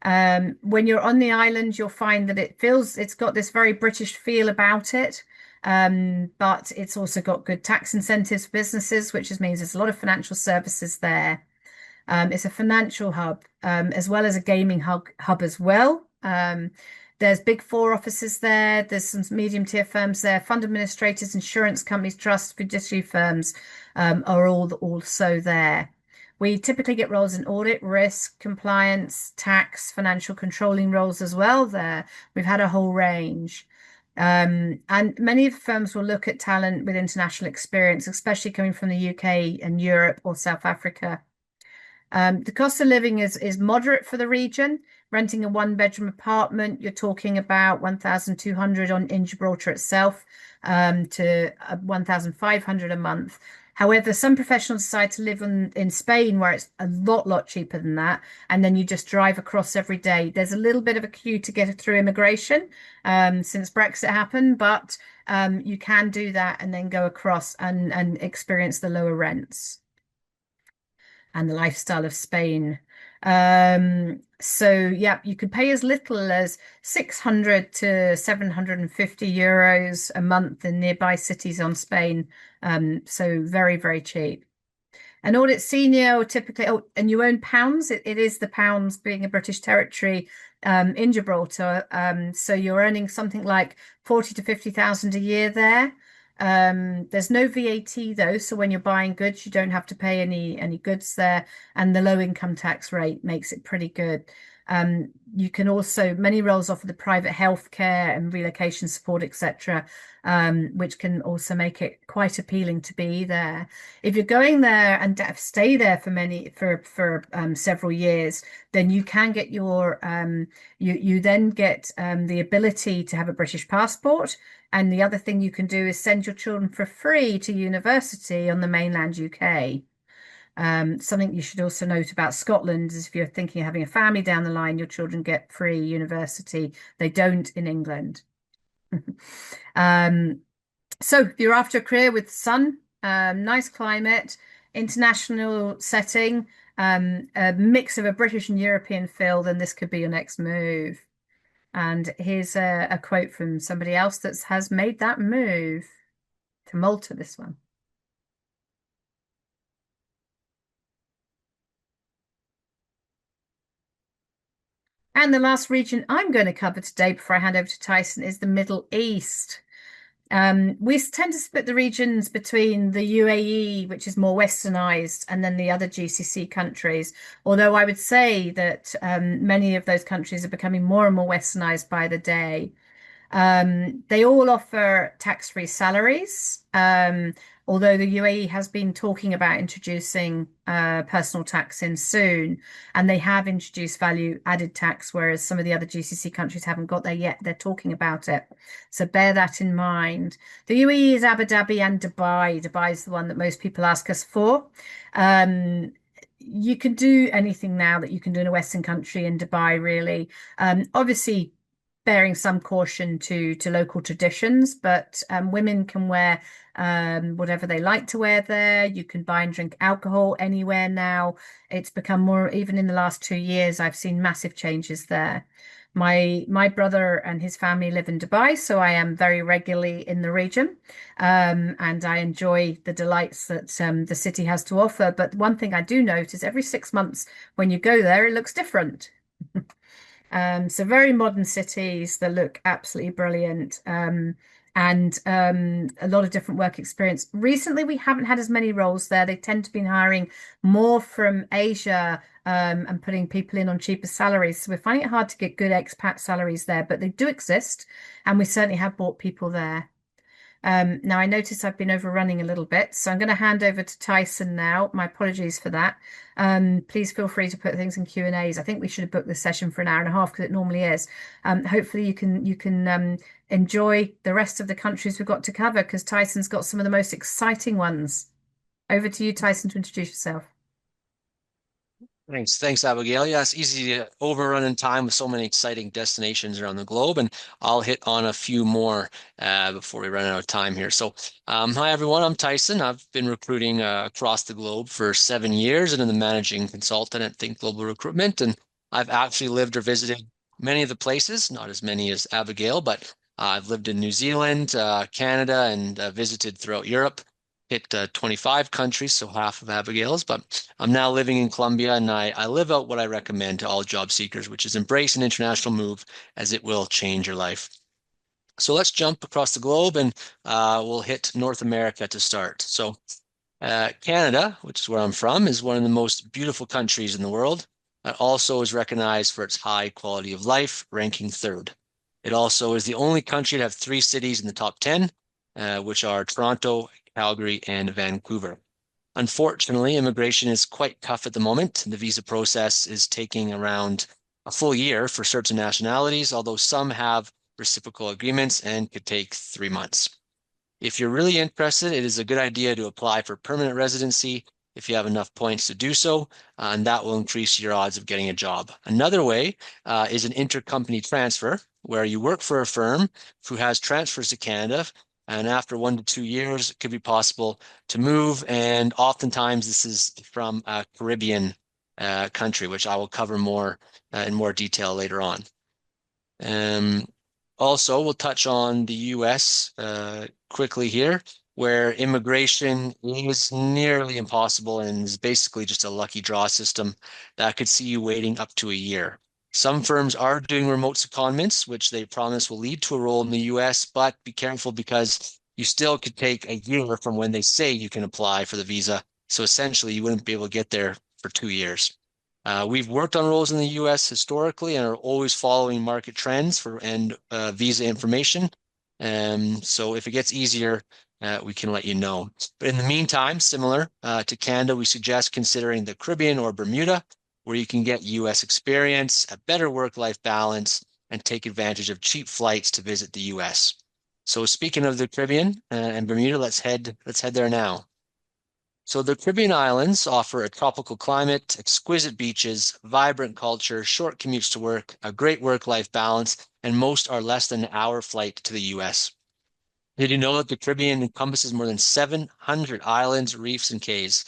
When you're on the island, you'll find that it's got this very British feel about it. But it's also got good tax incentives for businesses, which means there's a lot of financial services there. It's a financial hub, as well as a gaming hub as well. There's big four offices there. There's some medium tier firms there. Fund administrators, insurance companies, trusts, fiduciary firms, are all also there. We typically get roles in audit, risk, compliance, tax, financial controlling roles as well there. We've had a whole range. And many of the firms will look at talent with international experience, especially coming from the UK and Europe or South Africa. The cost of living is moderate for the region. Renting a 1 bedroom apartment, you're talking about 1,200 on in Gibraltar itself, to 1,500 a month. However, some professionals decide to live in Spain where it's a lot cheaper than that, and then you just drive across every day. There's a little bit of a queue to get through immigration, since Brexit happened, but you can do that and then go across and experience the lower rents and the lifestyle of Spain. So yeah, you could pay as little as 600 to 750 euros a month in nearby cities on Spain. So very cheap. An audit senior typically, oh, and you own pounds. It is the pounds being a British territory in Gibraltar. So you're earning something like 40 to 50,000 a year there. There's no VAT though, so when you're buying goods, you don't have to pay any goods there, and the low income tax rate makes it pretty good. You can also many roles offer the private healthcare and relocation support, etc., which can also make it quite appealing to be there. If you're going there and stay there for several years, then you can get you then get the ability to have a British passport. And the other thing you can do is send your children for free to university on the mainland UK. Something you should also note about Scotland is if you're thinking of having a family down the line, your children get free university. They don't in England. Um, so if you're after a career with sun, nice climate, international setting, a mix of a British and European feel, then this could be your next move. And here's a quote from somebody else that has made that move to Malta, this one. And the last region I'm going to cover today before I hand over to Tyson is the Middle East. We tend to split the regions between the UAE, which is more westernized, and then the other GCC countries. Although I would say that many of those countries are becoming more and more westernized by the day. They all offer tax-free salaries, although the UAE has been talking about introducing personal tax in soon, and they have introduced value added tax, whereas some of the other GCC countries haven't got there yet. They're talking about it. So bear that in mind. The UAE is Abu Dhabi and Dubai. Dubai is the one that most people ask us for. You can do anything now that you can do in a Western country in Dubai, really. Obviously, bearing some caution to local traditions, but women can wear whatever they like to wear there. You can buy and drink alcohol anywhere now. It's become more, even in the last 2 years, I've seen massive changes there. My brother and his family live in Dubai, so I am very regularly in the region, and I enjoy the delights that the city has to offer. But one thing I do note is every 6 months when you go there, it looks different. So very modern cities that look absolutely brilliant. And a lot of different work experience. Recently, we haven't had as many roles there. They tend to be hiring more from Asia, and putting people in on cheaper salaries. So we're finding it hard to get good expat salaries there, but they do exist, and we certainly have brought people there. Now I notice I've been overrunning a little bit, so I'm going to hand over to Tyson now. My apologies for that. Please feel free to put things in Q&As. I think we should have booked this session for an hour and a half because it normally is. Hopefully you can enjoy the rest of the countries we've got to cover because Tyson's got some of the most exciting ones. Over to you, Tyson, to introduce yourself. Thanks, Abigail. Yeah, it's easy to overrun in time with so many exciting destinations around the globe, and I'll hit on a few more before we run out of time here. Hi everyone, I'm Tyson. I've been recruiting across the globe for 7 years, and I'm the managing consultant at Think Global Recruitment. And I've actually lived or visited many of the places, not as many as Abigail, but I've lived in New Zealand, Canada, and visited throughout Europe. Hit 25 countries, so half of Abigail's, but I'm now living in Colombia, and I live out what I recommend to all job seekers, which is embrace an international move as it will change your life. So let's jump across the globe, and we'll hit North America to start. Canada, which is where I'm from, is one of the most beautiful countries in the world. It also is recognized for its high quality of life, ranking third. It also is the only country to have three cities in the top 10, which are Toronto, Calgary, and Vancouver. Unfortunately, immigration is quite tough at the moment. The visa process is taking around a full year for certain nationalities, although some have reciprocal agreements and could take 3 months. If you're really interested, it is a good idea to apply for permanent residency if you have enough points to do so, and that will increase your odds of getting a job. Another way is an intercompany transfer, where you work for a firm who has transfers to Canada, and after 1 to 2 years, it could be possible to move. And oftentimes, this is from a Caribbean country, which I will cover more in more detail later on. Um, Also, we'll touch on the US quickly here, where immigration is nearly impossible and is basically just a lucky draw system that could see you waiting up to a year. Some firms are doing remote secondments, which they promise will lead to a role in the US, but be careful because you still could take a year from when they say you can apply for the visa. So essentially, you wouldn't be able to get there for 2 years. We've worked on roles in the US historically and are always following market trends for and visa information. So if it gets easier, we can let you know. But in the meantime, similar to Canada, we suggest considering the Caribbean or Bermuda, where you can get US experience, a better work-life balance, and take advantage of cheap flights to visit the US. So speaking of the Caribbean and Bermuda, let's head there now. So the Caribbean islands offer a tropical climate, exquisite beaches, vibrant culture, short commutes to work, a great work-life balance, and most are less than an hour flight to the US. Did you know that the Caribbean encompasses more than 700 islands, reefs, and cays?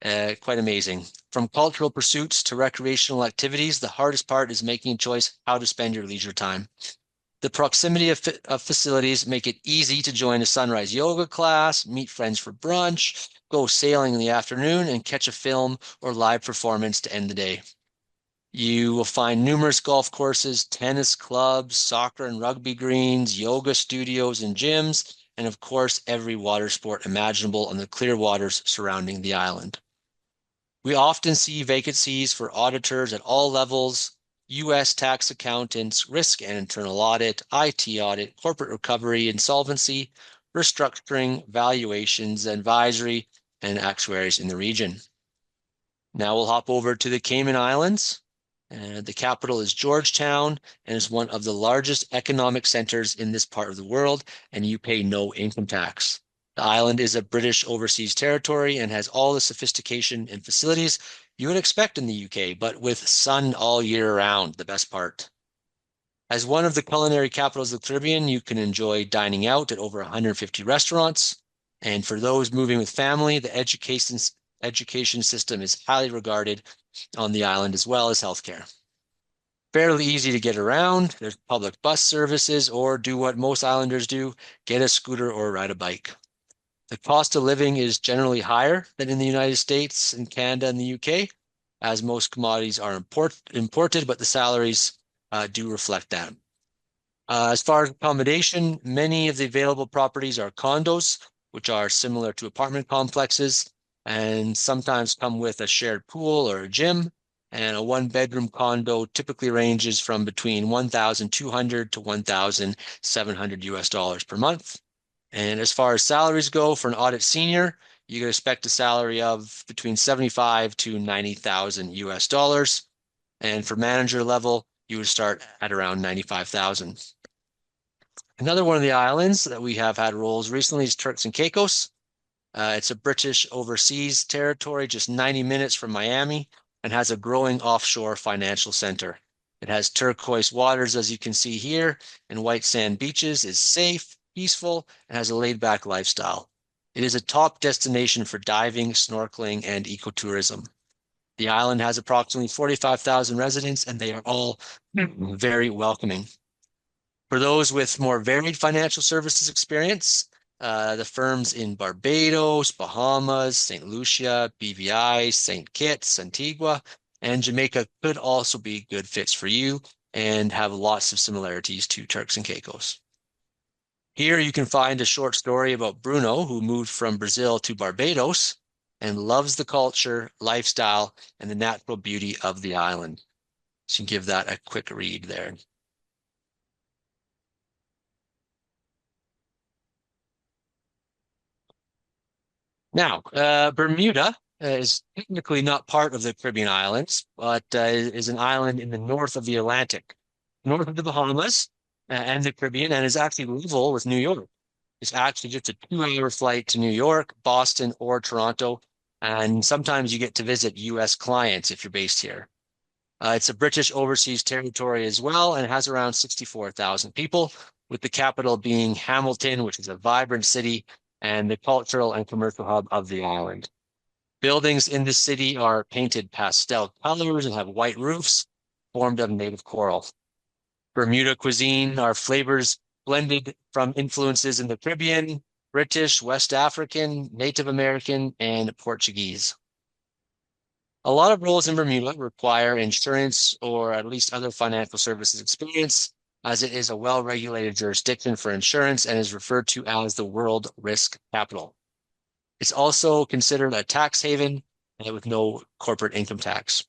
Quite amazing. From cultural pursuits to recreational activities, the hardest part is making a choice how to spend your leisure time. The proximity of facilities make it easy to join a sunrise yoga class, meet friends for brunch, go sailing in the afternoon, and catch a film or live performance to end the day. You will find numerous golf courses, tennis clubs, soccer and rugby greens, yoga studios and gyms, and of course, every water sport imaginable on the clear waters surrounding the island. We often see vacancies for auditors at all levels, U.S. tax accountants, risk and internal audit, IT audit, corporate recovery, insolvency, restructuring, valuations, advisory, and actuaries in the region. Now we'll hop over to the Cayman Islands. The capital is Georgetown and is one of the largest economic centers in this part of the world, and you pay no income tax. The island is a British overseas territory and has all the sophistication and facilities you would expect in the UK, but with sun all year round, the best part. As one of the culinary capitals of the Caribbean, you can enjoy dining out at over 150 restaurants. And for those moving with family, the education system is highly regarded on the island as well as healthcare. Fairly easy to get around. There's public bus services, or do what most islanders do, get a scooter or ride a bike. The cost of living is generally higher than in the United States and Canada and the UK, as most commodities are imported, but the salaries do reflect that. As far as accommodation, many of the available properties are condos, which are similar to apartment complexes and sometimes come with a shared pool or a gym. And a one-bedroom condo typically ranges from between 1,200 to 1,700 US dollars per month. And as far as salaries go, for an audit senior, you can expect a salary of between 75 to 90,000 US dollars. And for manager level, you would start at around 95,000. Another one of the islands that we have had roles recently is Turks and Caicos. It's a British overseas territory just 90 minutes from Miami and has a growing offshore financial center. It has turquoise waters, as you can see here, and white sand beaches, is safe, peaceful, and has a laid-back lifestyle. It is a top destination for diving, snorkeling, and ecotourism. The island has approximately 45,000 residents, and they are all very welcoming. For those with more varied financial services experience, the firms in Barbados, Bahamas, St. Lucia, BVI, St. Kitts, Antigua, and Jamaica could also be good fits for you and have lots of similarities to Turks and Caicos. Here you can find a short story about Bruno, who moved from Brazil to Barbados and loves the culture, lifestyle, and the natural beauty of the island. So you can give that a quick read there. Now, Bermuda is technically not part of the Caribbean islands, but is an island in the north of the Atlantic, north of the Bahamas and the Caribbean, and is actually level with New York. It's actually just a 2-hour flight to New York, Boston, or Toronto, and sometimes you get to visit U.S. clients if you're based here. It's a British overseas territory as well, and it has around 64,000 people, with the capital being Hamilton, which is a vibrant city and the cultural and commercial hub of the island. Buildings in the city are painted pastel colors and have white roofs formed of native coral. Bermuda cuisine are flavors blended from influences in the Caribbean, British, West African, Native American, and Portuguese. A lot of roles in Bermuda require insurance or at least other financial services experience, as it is a well-regulated jurisdiction for insurance and is referred to as the world risk capital. It's also considered a tax haven with no corporate income tax.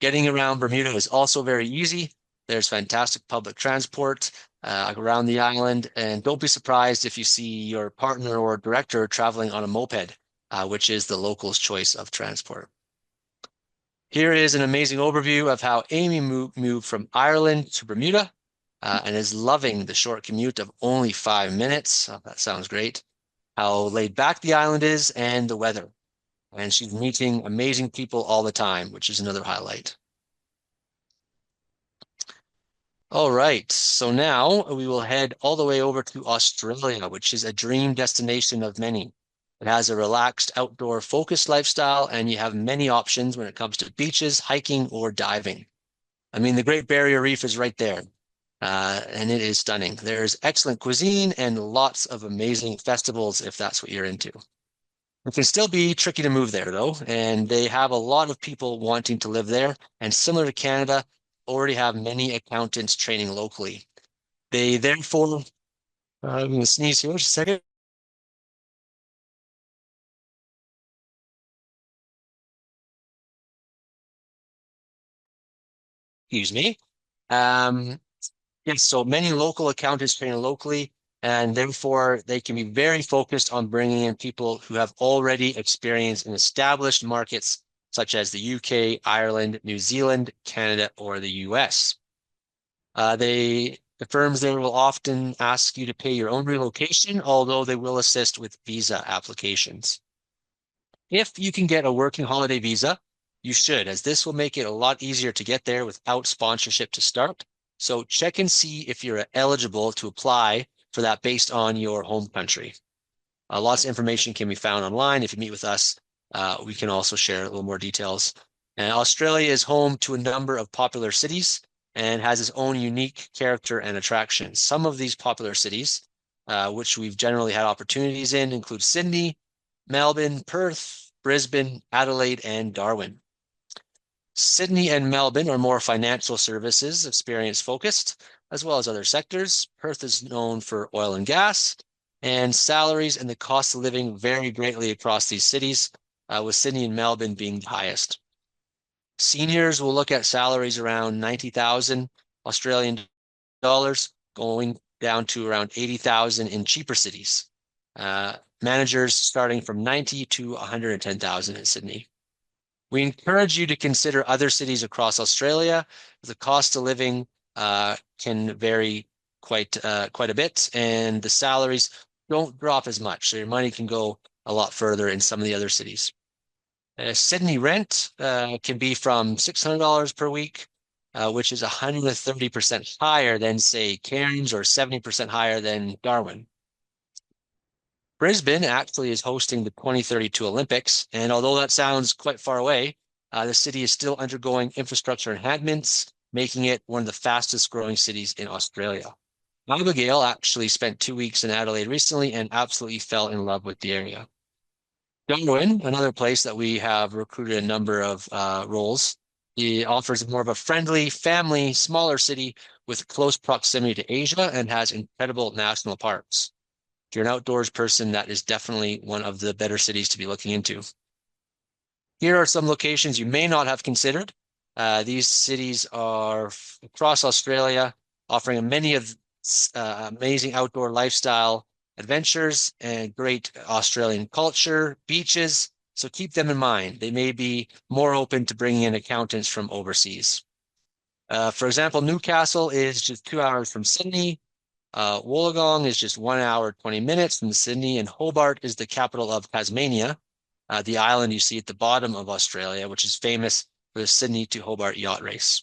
Getting around Bermuda is also very easy. There's fantastic public transport around the island, and don't be surprised if you see your partner or director traveling on a moped, which is the locals' choice of transport. Here is an amazing overview of how Amy moved from Ireland to Bermuda and is loving the short commute of only 5 minutes. Oh, that sounds great. How laid back the island is and the weather. And she's meeting amazing people all the time, which is another highlight. All right, so now we will head all the way over to Australia, which is a dream destination of many. It has a relaxed outdoor focused lifestyle, and you have many options when it comes to beaches, hiking, or diving. I mean, the Great Barrier Reef is right there, and it is stunning. There's excellent cuisine and lots of amazing festivals if that's what you're into. It can still be tricky to move there, though, and they have a lot of people wanting to live there, and similar to Canada, already have many accountants training locally. They therefore, I'm going to sneeze here just a second. Excuse me. Um, yes, so many local accountants train locally, and therefore they can be very focused on bringing in people who have already experience in established markets such as the UK, Ireland, New Zealand, Canada, or the US. The firms there will often ask you to pay your own relocation, although they will assist with visa applications. If you can get a working holiday visa, you should, as this will make it a lot easier to get there without sponsorship to start. So check and see if you're eligible to apply for that based on your home country. Lots of information can be found online. If you meet with us, we can also share a little more details. And Australia is home to a number of popular cities and has its own unique character and attractions. Some of these popular cities, which we've generally had opportunities in, include Sydney, Melbourne, Perth, Brisbane, Adelaide, and Darwin. Sydney and Melbourne are more financial services, experience focused, as well as other sectors. Perth is known for oil and gas, and salaries and the cost of living vary greatly across these cities, with Sydney and Melbourne being the highest. Seniors will look at salaries around 90,000 Australian dollars, going down to around 80,000 in cheaper cities. Managers starting from 90 to 110,000 in Sydney. We encourage you to consider other cities across Australia. The cost of living can vary quite a bit, and the salaries don't drop as much. So your money can go a lot further in some of the other cities. Sydney rent can be from $600 per week, which is 130% higher than, say, Cairns, or 70% higher than Darwin. Brisbane actually is hosting the 2032 Olympics, and although that sounds quite far away, the city is still undergoing infrastructure enhancements, making it one of the fastest growing cities in Australia. Abigail actually spent 2 weeks in Adelaide recently and absolutely fell in love with the area. Darwin, another place that we have recruited a number of roles, it offers more of a friendly, family, smaller city with close proximity to Asia and has incredible national parks. If you're an outdoors person, that is definitely one of the better cities to be looking into. Here are some locations you may not have considered. These cities are across Australia, offering many of amazing outdoor lifestyle adventures and great Australian culture, beaches. So keep them in mind. They may be more open to bringing in accountants from overseas. For example, Newcastle is just 2 hours from Sydney. Wollongong is just 1 hour, 20 minutes from Sydney, and Hobart is the capital of Tasmania, the island you see at the bottom of Australia, which is famous for the Sydney to Hobart yacht race.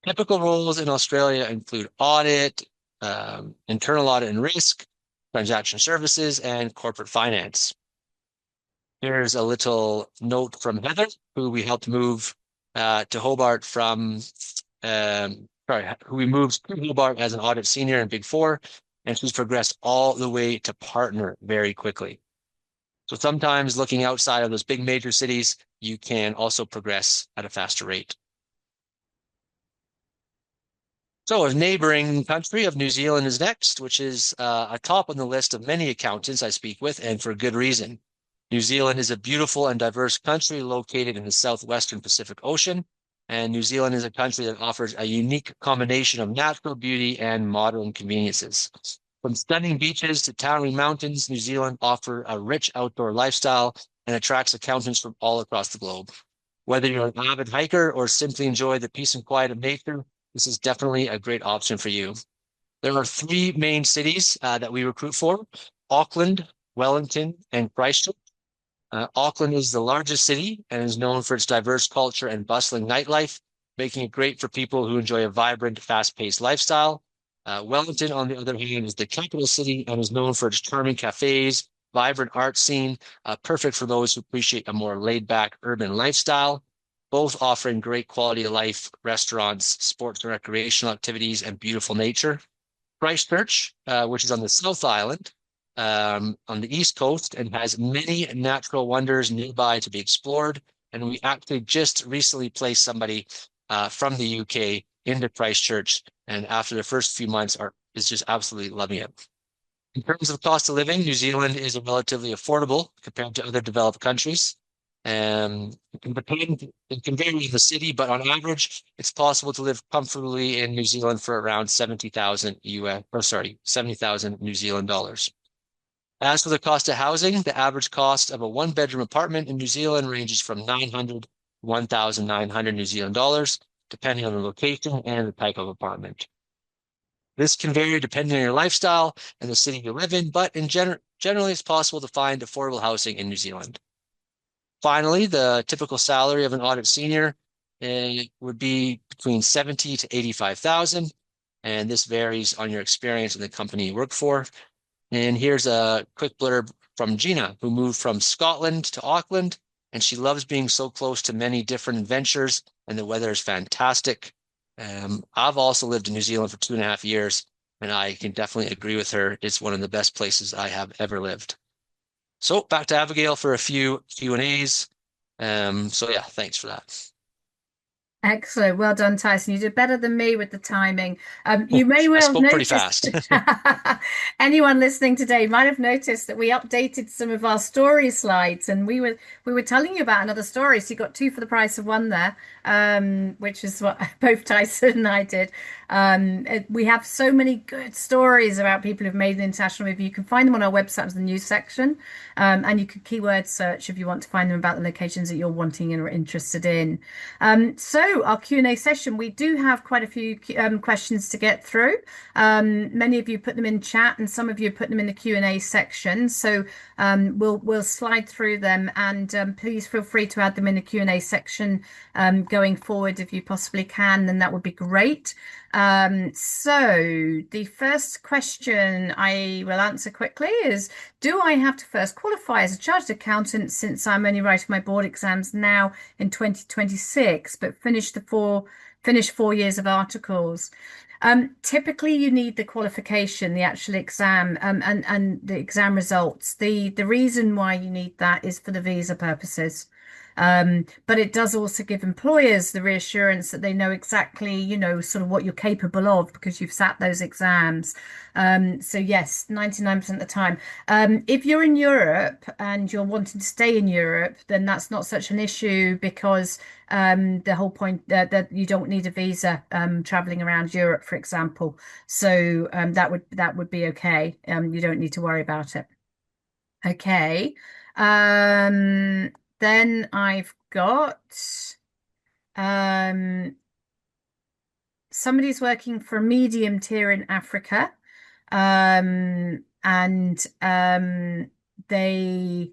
Typical roles in Australia include audit, internal audit and risk, transaction services, and corporate finance. Here's a little note from Heather, who we helped move to Hobart from who we moved to Hobart as an audit senior in Big Four, and she's progressed all the way to partner very quickly. So sometimes looking outside of those big major cities, you can also progress at a faster rate. So a neighboring country of New Zealand is next, which is atop on the list of many accountants I speak with, and for good reason. New Zealand is a beautiful and diverse country located in the southwestern Pacific Ocean, and New Zealand is a country that offers a unique combination of natural beauty and modern conveniences. From stunning beaches to towering mountains, New Zealand offers a rich outdoor lifestyle and attracts accountants from all across the globe. Whether you're an avid hiker or simply enjoy the peace and quiet of nature, this is definitely a great option for you. There are 3 main cities that we recruit for: Auckland, Wellington, and Christchurch. Auckland is the largest city and is known for its diverse culture and bustling nightlife, making it great for people who enjoy a vibrant, fast-paced lifestyle. Wellington, on the other hand, is the capital city and is known for its charming cafes, vibrant art scene, perfect for those who appreciate a more laid-back urban lifestyle, both offering great quality of life, restaurants, sports and recreational activities, and beautiful nature. Christchurch, which is on the South Island, on the East Coast, and has many natural wonders nearby to be explored. And we actually just recently placed somebody from the UK into Christchurch, and after the first few months is just absolutely loving it. In terms of cost of living, New Zealand is relatively affordable compared to other developed countries. It can vary in the city, but on average, it's possible to live comfortably in New Zealand for around 70,000 New Zealand dollars. As for the cost of housing, the average cost of a 1-bedroom apartment in New Zealand ranges from 900 to 1,900 New Zealand dollars, depending on the location and the type of apartment. This can vary depending on your lifestyle and the city you live in, but generally it's possible to find affordable housing in New Zealand. Finally, the typical salary of an audit senior would be between 70 to 85,000, and this varies on your experience in the company you work for. And here's a quick blurb from Gina, who moved from Scotland to Auckland, and she loves being so close to many different adventures, and the weather is fantastic. I've also lived in New Zealand for 2.5 years, and I can definitely agree with her. It's one of the best places I have ever lived. So back to Abigail for a few Q&As. So yeah, thanks for that. Excellent. Well done, Tyson. You did better than me with the timing. Oh, You may I well have spoke pretty noticed, fast. anyone listening today might have noticed that we updated some of our story slides, and we were telling you about another story. So you got two for the price of one there, which is what both Tyson and I did. We have so many good stories about people who've made an international move. You can find them on our website in the news section, and you can keyword search if you want to find them about the locations that you're wanting and are interested in. So our Q&A session, we do have quite a few questions to get through. Many of you put them in chat, and some of you put them in the Q&A section. So we'll slide through them, and please feel free to add them in the Q&A section going forward if you possibly can. Then that would be great. So the first question I will answer quickly is, do I have to first qualify as a chartered accountant since I'm only writing my board exams now in 2026, but finish 4 years of articles? Typically, you need the qualification, the actual exam, and the exam results. The reason why you need that is for the visa purposes. But it does also give employers the reassurance that they know exactly, sort of what you're capable of because you've sat those exams. So yes, 99% of the time. If you're in Europe and you're wanting to stay in Europe, then that's not such an issue because the whole point that you don't need a visa traveling around Europe, for example. So that would be okay. You don't need to worry about it. Okay. Then I've got um, somebody's working for a medium tier in Africa, and they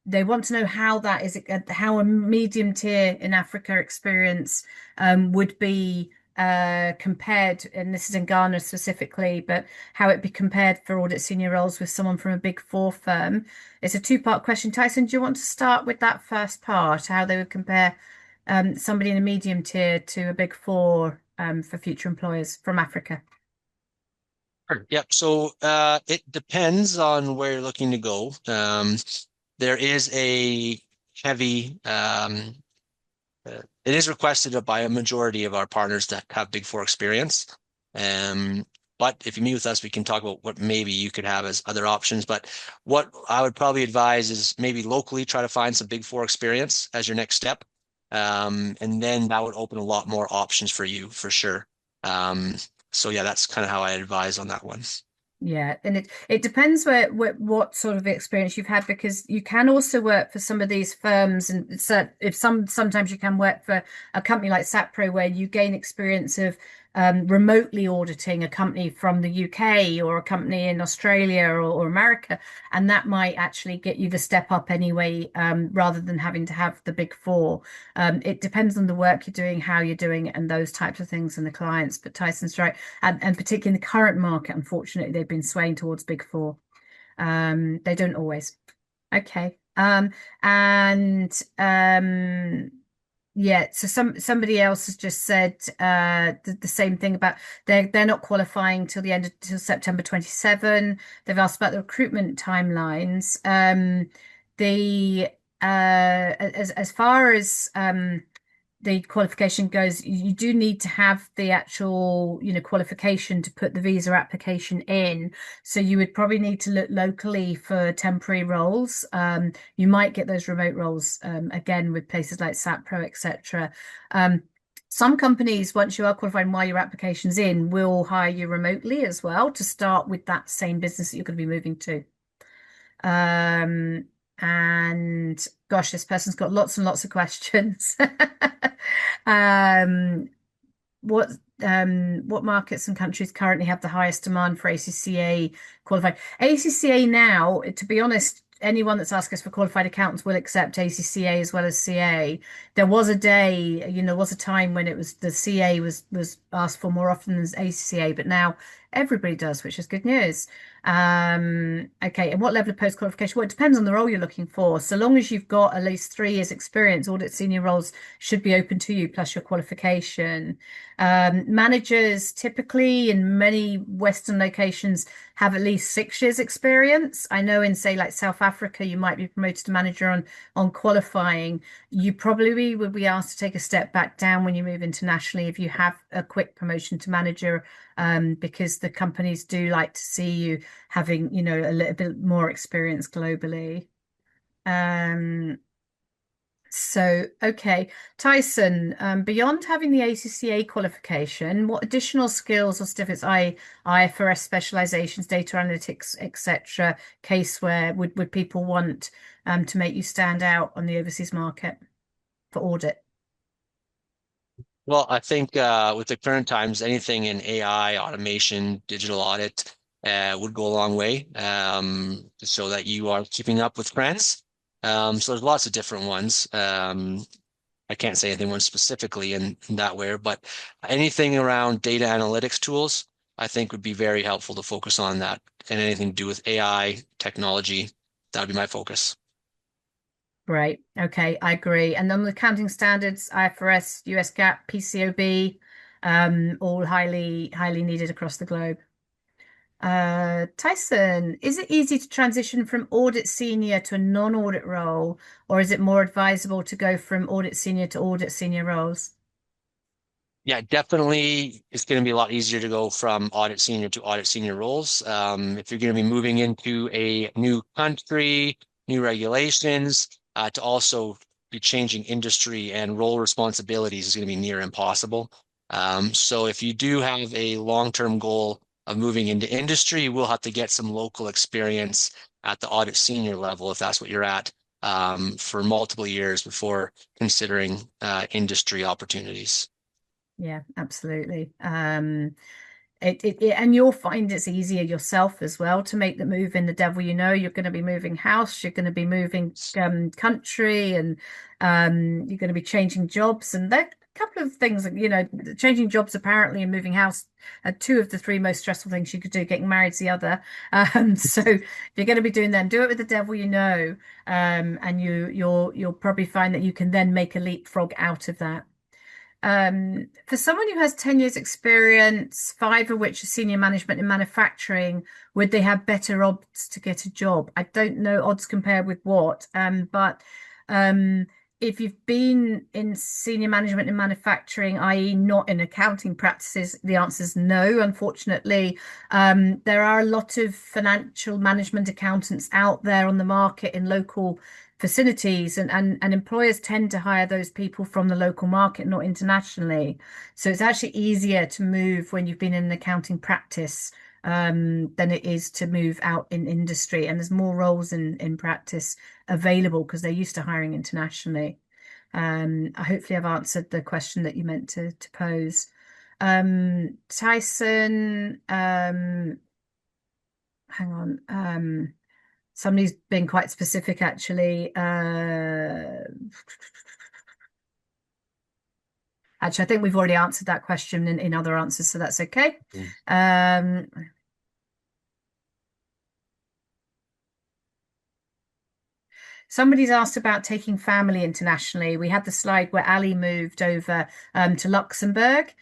they want to know how that is how a medium tier in Africa experience would be compared, and this is in Ghana specifically, but how it'd be compared for audit senior roles with someone from a big four firm. It's a two-part question. Tyson, do you want to start with that first part, how they would compare somebody in a medium tier to a big four for future employers from Africa? Sure. Yep. So it depends on where you're looking to go. There is a heavy, it is requested by a majority of our partners that have Big Four experience. Um, but if you meet with us, we can talk about what maybe you could have as other options. But what I would probably advise is maybe locally try to find some Big Four experience as your next step. And then that would open a lot more options for you for sure. Um, so yeah, that's kind of how I advise on that one. Yeah, and it depends what sort of experience you've had because you can also work for some of these firms, and so if sometimes you can work for a company like SAPRO where you gain experience of remotely auditing a company from the UK or a company in Australia or America, and that might actually get you the step up anyway, rather than having to have the big four. It depends on the work you're doing, how you're doing it, and those types of things and the clients. But Tyson's right, and particularly in the current market, unfortunately, they've been swaying towards big four. They don't always. Okay. And yeah, so somebody else has just said the same thing about they're not qualifying till the end of till September 27. They've asked about the recruitment timelines. The as far as the qualification goes, you do need to have the actual, qualification to put the visa application in. So you would probably need to look locally for temporary roles. You might get those remote roles again with places like SAPPRO, etc. Um, some companies, once you are qualified and while your application's in, will hire you remotely as well to start with that same business that you're going to be moving to. Um, and gosh, this person's got lots and lots of questions. Um, what what markets and countries currently have the highest demand for ACCA qualified? ACCA now, to be honest, anyone that's asked us for qualified accountants will accept ACCA as well as CA. There was a day, there was a time when it was the CA was asked for more often than ACCA, but now Everybody does, which is good news. Okay, and what level of post qualification? Well, it depends on the role you're looking for. So long as you've got at least 3 years experience, audit senior roles should be open to you, plus your qualification. Managers typically in many Western locations have at least 6 years experience. I know in say like South Africa, you might be promoted to manager on qualifying. You probably would be asked to take a step back down when you move internationally if you have a quick promotion to manager, because the companies do like to see you having, a little bit more experience globally. Um, okay, Tyson, beyond having the ACCA qualification, what additional skills or certificates, IFRS specializations, data analytics, etc., caseware, would people want to make you stand out on the overseas market for audit? Well, I think with the current times, anything in AI, automation, digital audit would go a long way, so that you are keeping up with trends. So there's lots of different ones. I can't say anything one specifically in that way, but anything around data analytics tools, I think would be very helpful to focus on that. And anything to do with AI, technology, that would be my focus. Right. Okay, I agree. And then the accounting standards, IFRS, US GAAP, PCOB, all highly needed across the globe. Tyson, is it easy to transition from audit senior to a non-audit role, or is it more advisable to go from audit senior to audit senior roles? Yeah, definitely it's going to be a lot easier to go from audit senior to audit senior roles. If you're going to be moving into a new country, new regulations, to also be changing industry and role responsibilities is going to be near impossible. So if you do have a long-term goal of moving into industry, you will have to get some local experience at the audit senior level if that's what you're at, for multiple years before considering industry opportunities. Yeah, absolutely. And you'll find it's easier yourself as well to make the move in the devil. You're going to be moving house, you're going to be moving country, and you're going to be changing jobs. And there are a couple of things, changing jobs apparently and moving house are two of the three most stressful things you could do. Getting married's the other. So if you're going to be doing them, do it with the devil and you'll probably find that you can then make a leapfrog out of that. For someone who has 10 years experience, 5 of which are senior management in manufacturing, would they have better odds to get a job? I don't know odds compared with what, but um, if you've been in senior management in manufacturing, i.e. not in accounting practices, the answer is no, unfortunately. There are a lot of financial management accountants out there on the market in local facilities and employers tend to hire those people from the local market, not internationally. So it's actually easier to move when you've been in an accounting practice than it is to move out in industry. And there's more roles in practice available because they're used to hiring internationally. Hopefully I've answered the question that you meant to pose. Tyson, hang on. Somebody's been quite specific, actually. Actually, I think we've already answered that question in other answers, so that's okay. Mm. Um, Somebody's asked about taking family internationally. We had the slide where Ali moved over to Luxembourg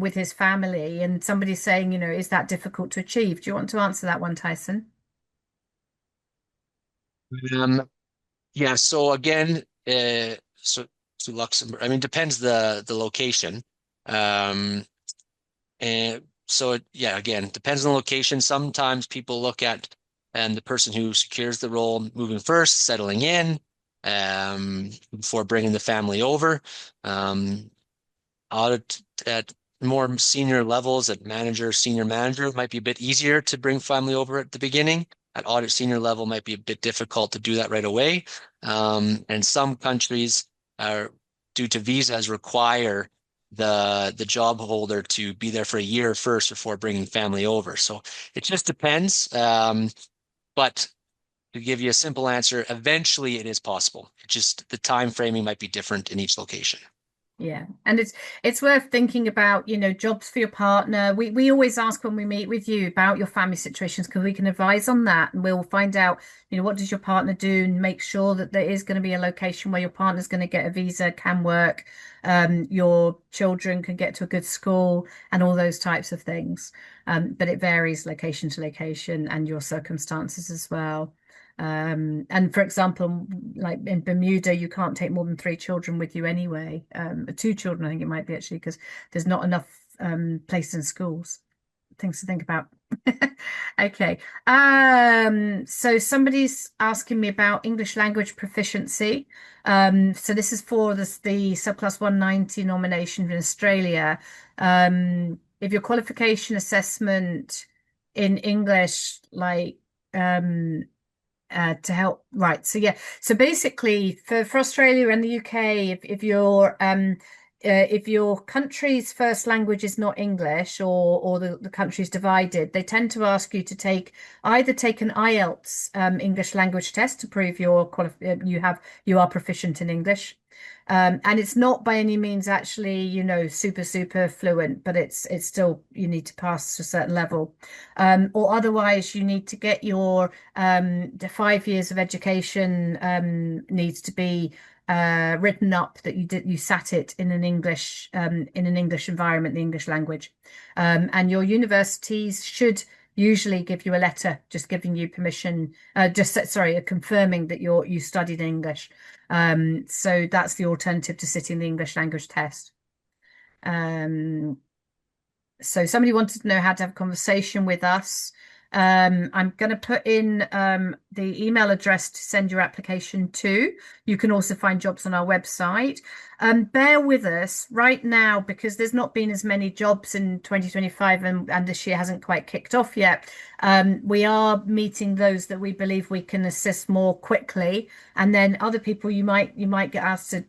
with his family, and somebody's saying, is that difficult to achieve? Do you want to answer that one, Tyson? Um, yeah, so again, so to Luxembourg, I mean, depends the location. Um, and so yeah, again, depends on the location. Sometimes people look at and the person who secures the role moving first, settling in, before bringing the family over. Um, at more senior levels, at manager, senior manager, it might be a bit easier to bring family over at the beginning. At audit senior level, might be a bit difficult to do that right away. And some countries are, due to visas, require the job holder to be there for a year first before bringing family over. So it just depends. But to give you a simple answer, eventually it is possible. It just the time framing might be different in each location. Yeah, and it's worth thinking about, jobs for your partner. We always ask when we meet with you about your family situations because we can advise on that, and we'll find out, what does your partner do, and make sure that there is going to be a location where your partner's going to get a visa, can work, your children can get to a good school, and all those types of things. But it varies location to location and your circumstances as well. And for example, like in Bermuda, you can't take more than three children with you anyway. Two children, I think it might be actually, because there's not enough places in schools. Things to think about. Okay. So somebody's asking me about English language proficiency. So this is for the subclass 190 nomination in Australia. If your qualification assessment in English, like to help. Right. So yeah. So basically, for Australia and the UK, if your country's first language is not English, or the country's divided, they tend to ask you to either take an IELTS English language test to prove you are proficient in English. And it's not by any means actually, super fluent, but it's still, you need to pass to a certain level. Or otherwise you need to get the 5 years of education needs to be written up that you sat it in an English environment, the English language. And your universities should usually give you a letter just giving you permission, confirming that you studied English. So that's the alternative to sitting the English language test. Um, so somebody wanted to know how to have a conversation with us. I'm going to put in the email address to send your application to. You can also find jobs on our website. Bear with us right now because there's not been as many jobs in 2025, and this year hasn't quite kicked off yet. We are meeting those that we believe we can assist more quickly, and then other people you might get asked to,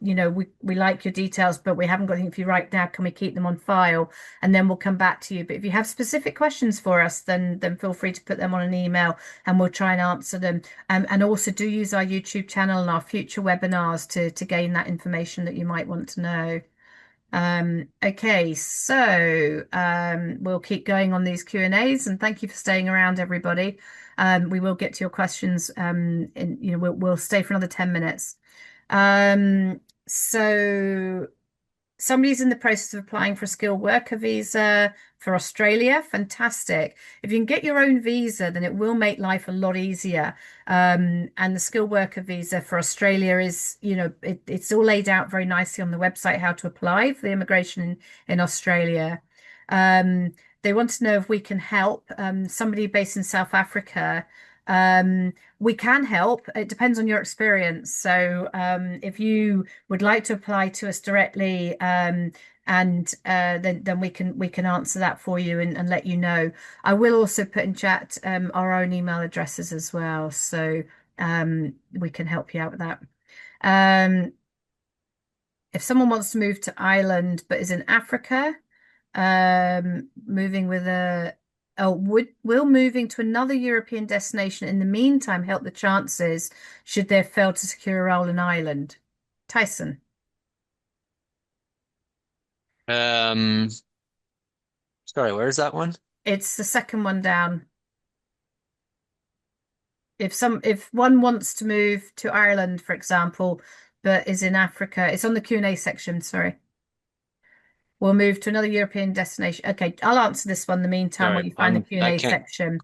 we like your details, but we haven't got anything for you right now. Can we keep them on file? And then we'll come back to you. But if you have specific questions for us, then feel free to put them on an email and we'll try and answer them. And also do use our YouTube channel and our future webinars to gain that information that you might want to know. Okay, so we'll keep going on these Q&As, and thank you for staying around, everybody. We will get to your questions. We'll stay for another 10 minutes. So somebody's in the process of applying for a skilled worker visa for Australia. Fantastic. If you can get your own visa, then it will make life a lot easier. And the skilled worker visa for Australia is, it's all laid out very nicely on the website how to apply for the immigration in Australia. Um, they want to know if we can help. Somebody based in South Africa. We can help. It depends on your experience. So if you would like to apply to us directly, and then we can answer that for you and let you know. I will also put in chat our own email addresses as well, so we can help you out with that. Um, if someone wants to move to Ireland but is in Africa, moving with a oh, will moving to another European destination in the meantime help the chances should they fail to secure a role in Ireland? Tyson, Um, Sorry, where's that one? it's the second one down. If one wants to move to Ireland, for example, but is in Africa, it's on the Q&A section, sorry. We'll move to another European destination. Okay, I'll answer this one in the meantime while Sorry, you find the I Q&A can't. section.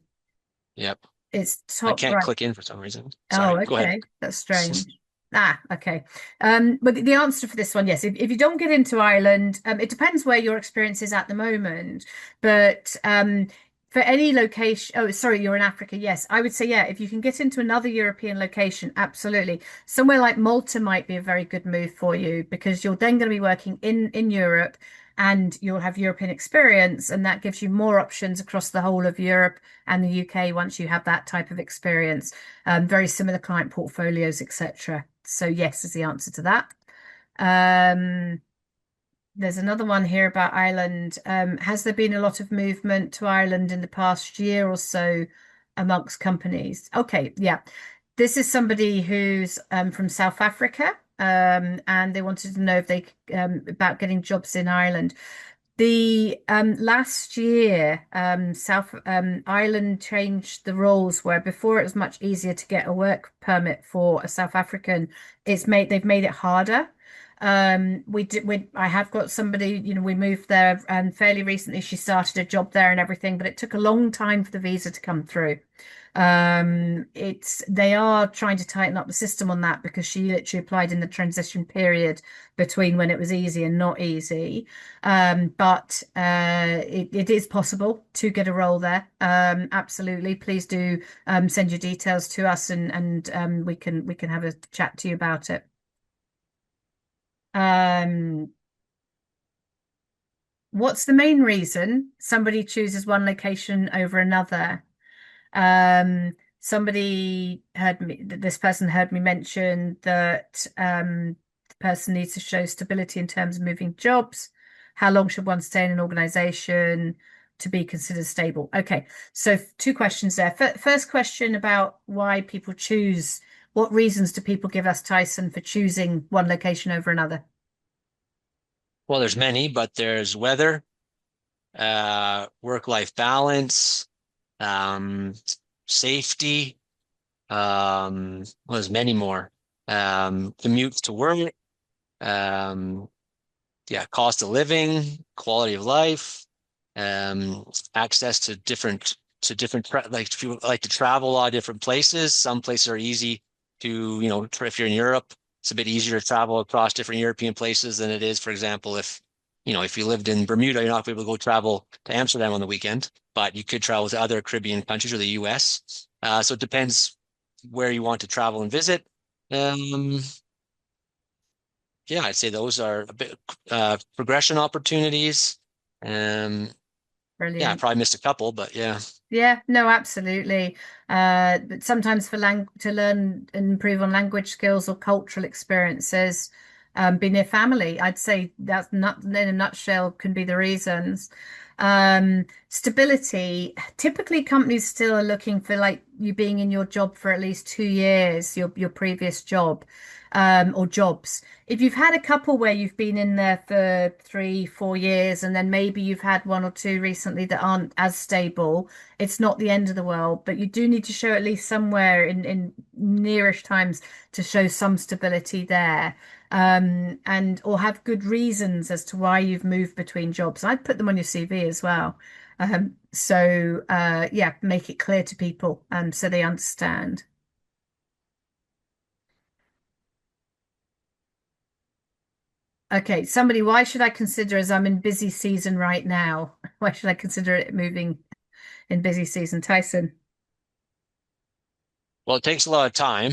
Yep, It's I top can't right. click in for some reason. Oh, Sorry, go ahead. okay. That's strange. Ah, okay. But the answer for this one, yes, if you don't get into Ireland, it depends where your experience is at the moment. But for any location, oh, sorry, you're in Africa. Yes, I would say, yeah, if you can get into another European location, absolutely. Somewhere like Malta might be a very good move for you because you're then going to be working in Europe and you'll have European experience, and that gives you more options across the whole of Europe and the UK once you have that type of experience. Very similar client portfolios, etc. So yes is the answer to that. Um, there's another one here about Ireland. Has there been a lot of movement to Ireland in the past year or so amongst companies? Okay, yeah. This is somebody who's from South Africa. and they wanted to know if they about getting jobs in Ireland. The last year, South Ireland changed the rules where before it was much easier to get a work permit for a South African. They've made it harder. I have got somebody, we moved there fairly recently. She started a job there and everything, but it took a long time for the visa to come through. They are trying to tighten up the system on that because she literally applied in the transition period between when it was easy and not easy. But it is possible to get a role there. Absolutely. Please do send your details to us and we can have a chat to you about it. Um, what's the main reason somebody chooses one location over another? Somebody heard me, this person heard me mention that the person needs to show stability in terms of moving jobs. How long should one stay in an organization to be considered stable? Okay, so two questions there. First question about why people choose, what reasons do people give us, Tyson, for choosing one location over another? Well, there's many, but there's weather, work-life balance, um, safety, well, there's many more. Commutes to work, um, yeah, cost of living, quality of life, access to like if you like to travel a lot of different places, some places are easy to, if you're in Europe, it's a bit easier to travel across different European places than it is, for example, if you lived in Bermuda, you're not going to be able to go travel to Amsterdam on the weekend, but you could travel to other Caribbean countries or the US. So it depends where you want to travel and visit. Um, yeah, I'd say those are a bit progression opportunities. Um, yeah, I Brilliant. probably missed a couple, but yeah. Yeah, no, absolutely. But sometimes for lang to learn and improve on language skills or cultural experiences, be near family, I'd say that's not in a nutshell can be the reasons. Stability. Typically, companies still are looking for like you being in your job for at least 2 years, your previous job, or jobs. If you've had a couple where you've been in there for 3, 4 years, and then maybe you've had one or two recently that aren't as stable, it's not the end of the world, but you do need to show at least somewhere in nearish times to show some stability there. And or have good reasons as to why you've moved between jobs. I'd put them on your CV as well. Yeah, make it clear to people so they understand. Okay, somebody, why should I consider as I'm in busy season right now? Why should I consider it moving in busy season, Tyson? Well, it takes a lot of time.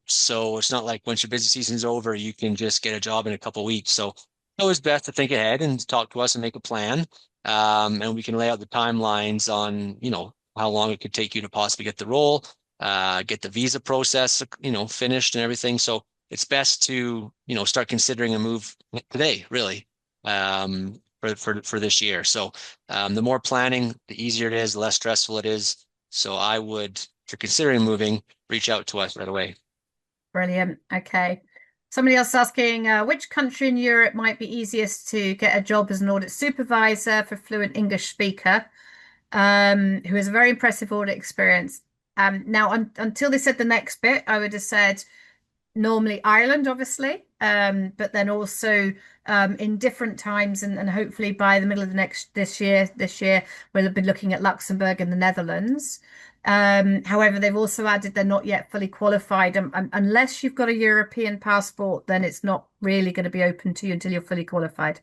So it's not like once your busy season's over, you can just get a job in a couple of weeks. So it's always best to think ahead and talk to us and make a plan. And we can lay out the timelines on, how long it could take you to possibly get the role, get the visa process, finished and everything. So it's best to, start considering a move today, really, for this year. So the more planning, the easier it is, the less stressful it is. So I would, if you're considering moving, reach out to us right away. Brilliant. Okay. Somebody else asking, which country in Europe might be easiest to get a job as an audit supervisor for fluent English speaker, who has a very impressive audit experience? Now, until they said the next bit, I would have said normally Ireland, obviously, but then also in different times, and hopefully by the middle of the next this year, we'll be looking at Luxembourg and the Netherlands. However, they've also added they're not yet fully qualified. Unless you've got a European passport, then it's not really going to be open to you until you're fully qualified.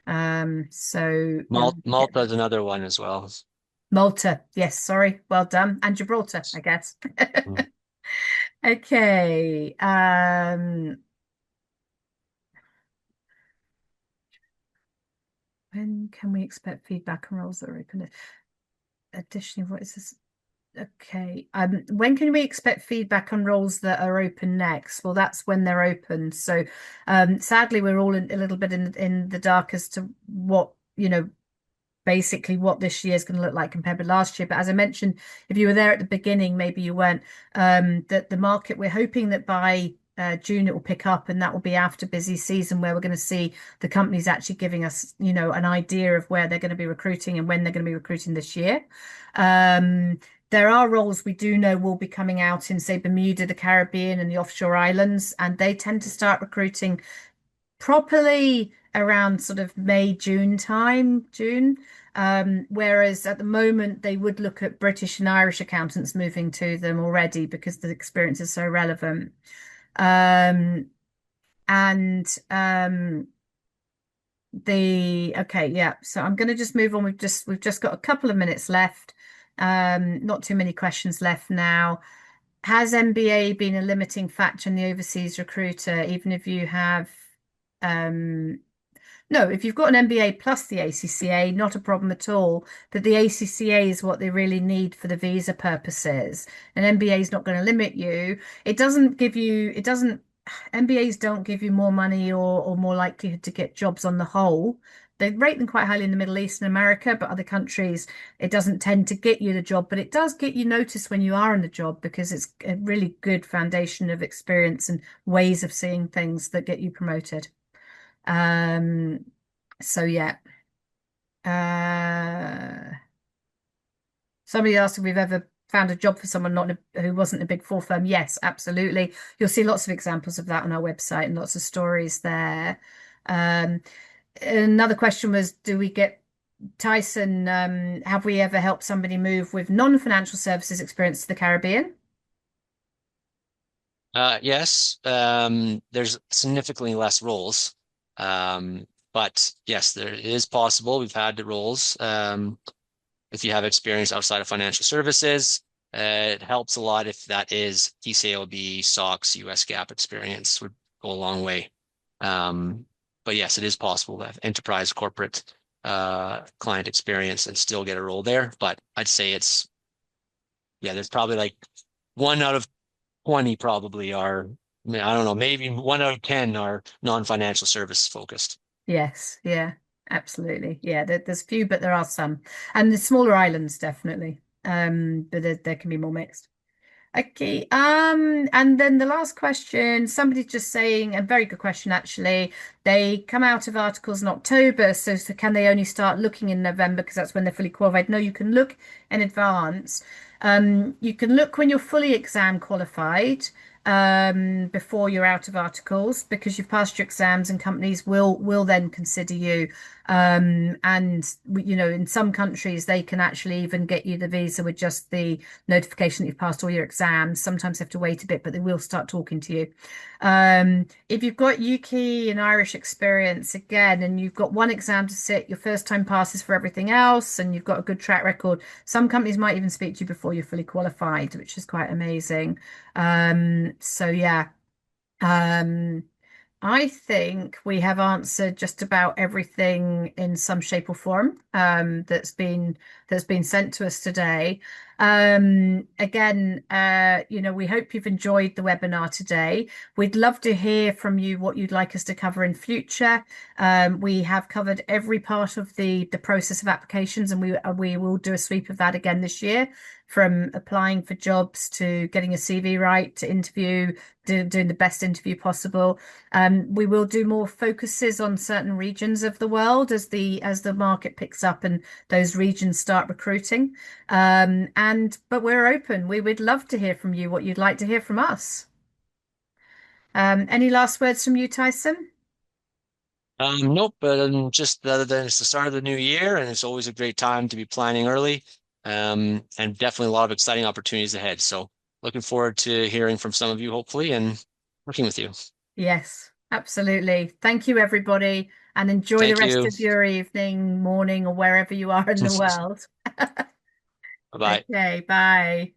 So you'll get Malta is another one as well. Malta. Yes, sorry. Well done. And Gibraltar, I guess. Mm. Okay. When can we expect feedback on roles that are open? Additionally, what is this? Okay. When can we expect feedback on roles that are open next? Well, that's when they're open. So, sadly, we're all a little bit in the dark as to what, basically what this year is going to look like compared with last year. But as I mentioned, if you were there at the beginning, maybe you weren't, that the market, we're hoping that by June it will pick up, and that will be after busy season where we're going to see the companies actually giving us, an idea of where they're going to be recruiting and when they're going to be recruiting this year. Um, there are roles we do know will be coming out in, say, Bermuda, the Caribbean, and the offshore islands, and they tend to start recruiting properly around sort of May, June time, June. Whereas at the moment they would look at British and Irish accountants moving to them already because the experience is so relevant. Um, and the okay, yeah. So I'm going to just move on. We've just got a couple of minutes left. Not too many questions left now. Has MBA been a limiting factor in the overseas recruiter, even if you have um no, if you've got an MBA plus the ACCA, not a problem at all. But the ACCA is what they really need for the visa purposes. An MBA is not going to limit you. It doesn't, MBAs don't give you more money or more likelihood to get jobs on the whole. They rate them quite highly in the Middle East and America, but other countries, it doesn't tend to get you the job, but it does get you noticed when you are in the job because it's a really good foundation of experience and ways of seeing things that get you promoted. Um, so yeah. Uh, Somebody asked if we've ever found a job for someone not in who wasn't a big four firm. Yes, absolutely. You'll see lots of examples of that on our website and lots of stories there. Um, Another question was, do we get Tyson, have we ever helped somebody move with non-financial services experience to the Caribbean? Yes, there's significantly less roles. But yes, there is possible. We've had the roles. If you have experience outside of financial services, it helps a lot if that is PCAOB, SOX, US GAAP experience would go a long way. Um, but yes, it is possible to have enterprise corporate client experience and still get a role there. But I'd say yeah, there's probably like 1 out of 20 probably are, I mean, I don't know, maybe 1 out of 10 are non-financial service focused. Yes, yeah, absolutely. Yeah, there's few, but there are some. And the smaller islands, definitely. But there can be more mixed. Okay. And then the last question, somebody's just saying, a very good question actually. They come out of articles in October, so can they only start looking in November because that's when they're fully qualified? No, you can look in advance. You can look when you're fully exam qualified, before you're out of articles because you've passed your exams and companies will then consider you. And in some countries they can actually even get you the visa with just the notification that you've passed all your exams. Sometimes you have to wait a bit, but they will start talking to you. If you've got UK and Irish experience again, and you've got one exam to sit, your first time passes for everything else, and you've got a good track record, some companies might even speak to you before you're fully qualified, which is quite amazing. So yeah. Um, I think we have answered just about everything in some shape or form, that's been sent to us today. Again, we hope you've enjoyed the webinar today. We'd love to hear from you what you'd like us to cover in future. We have covered every part of the process of applications, and we will do a sweep of that again this year, from applying for jobs to getting a CV right to interview, doing the best interview possible. We will do more focuses on certain regions of the world as the market picks up and those regions start recruiting. But we're open. We would love to hear from you what you'd like to hear from us. Any last words from you, Tyson? Nope, but just other than it's the start of the new year, and it's always a great time to be planning early, and definitely a lot of exciting opportunities ahead. So looking forward to hearing from some of you, hopefully, and working with you. Yes, absolutely. Thank you, everybody, and enjoy the Thank rest you. of your evening, morning, or wherever you are in the world. Bye-bye. Okay, bye.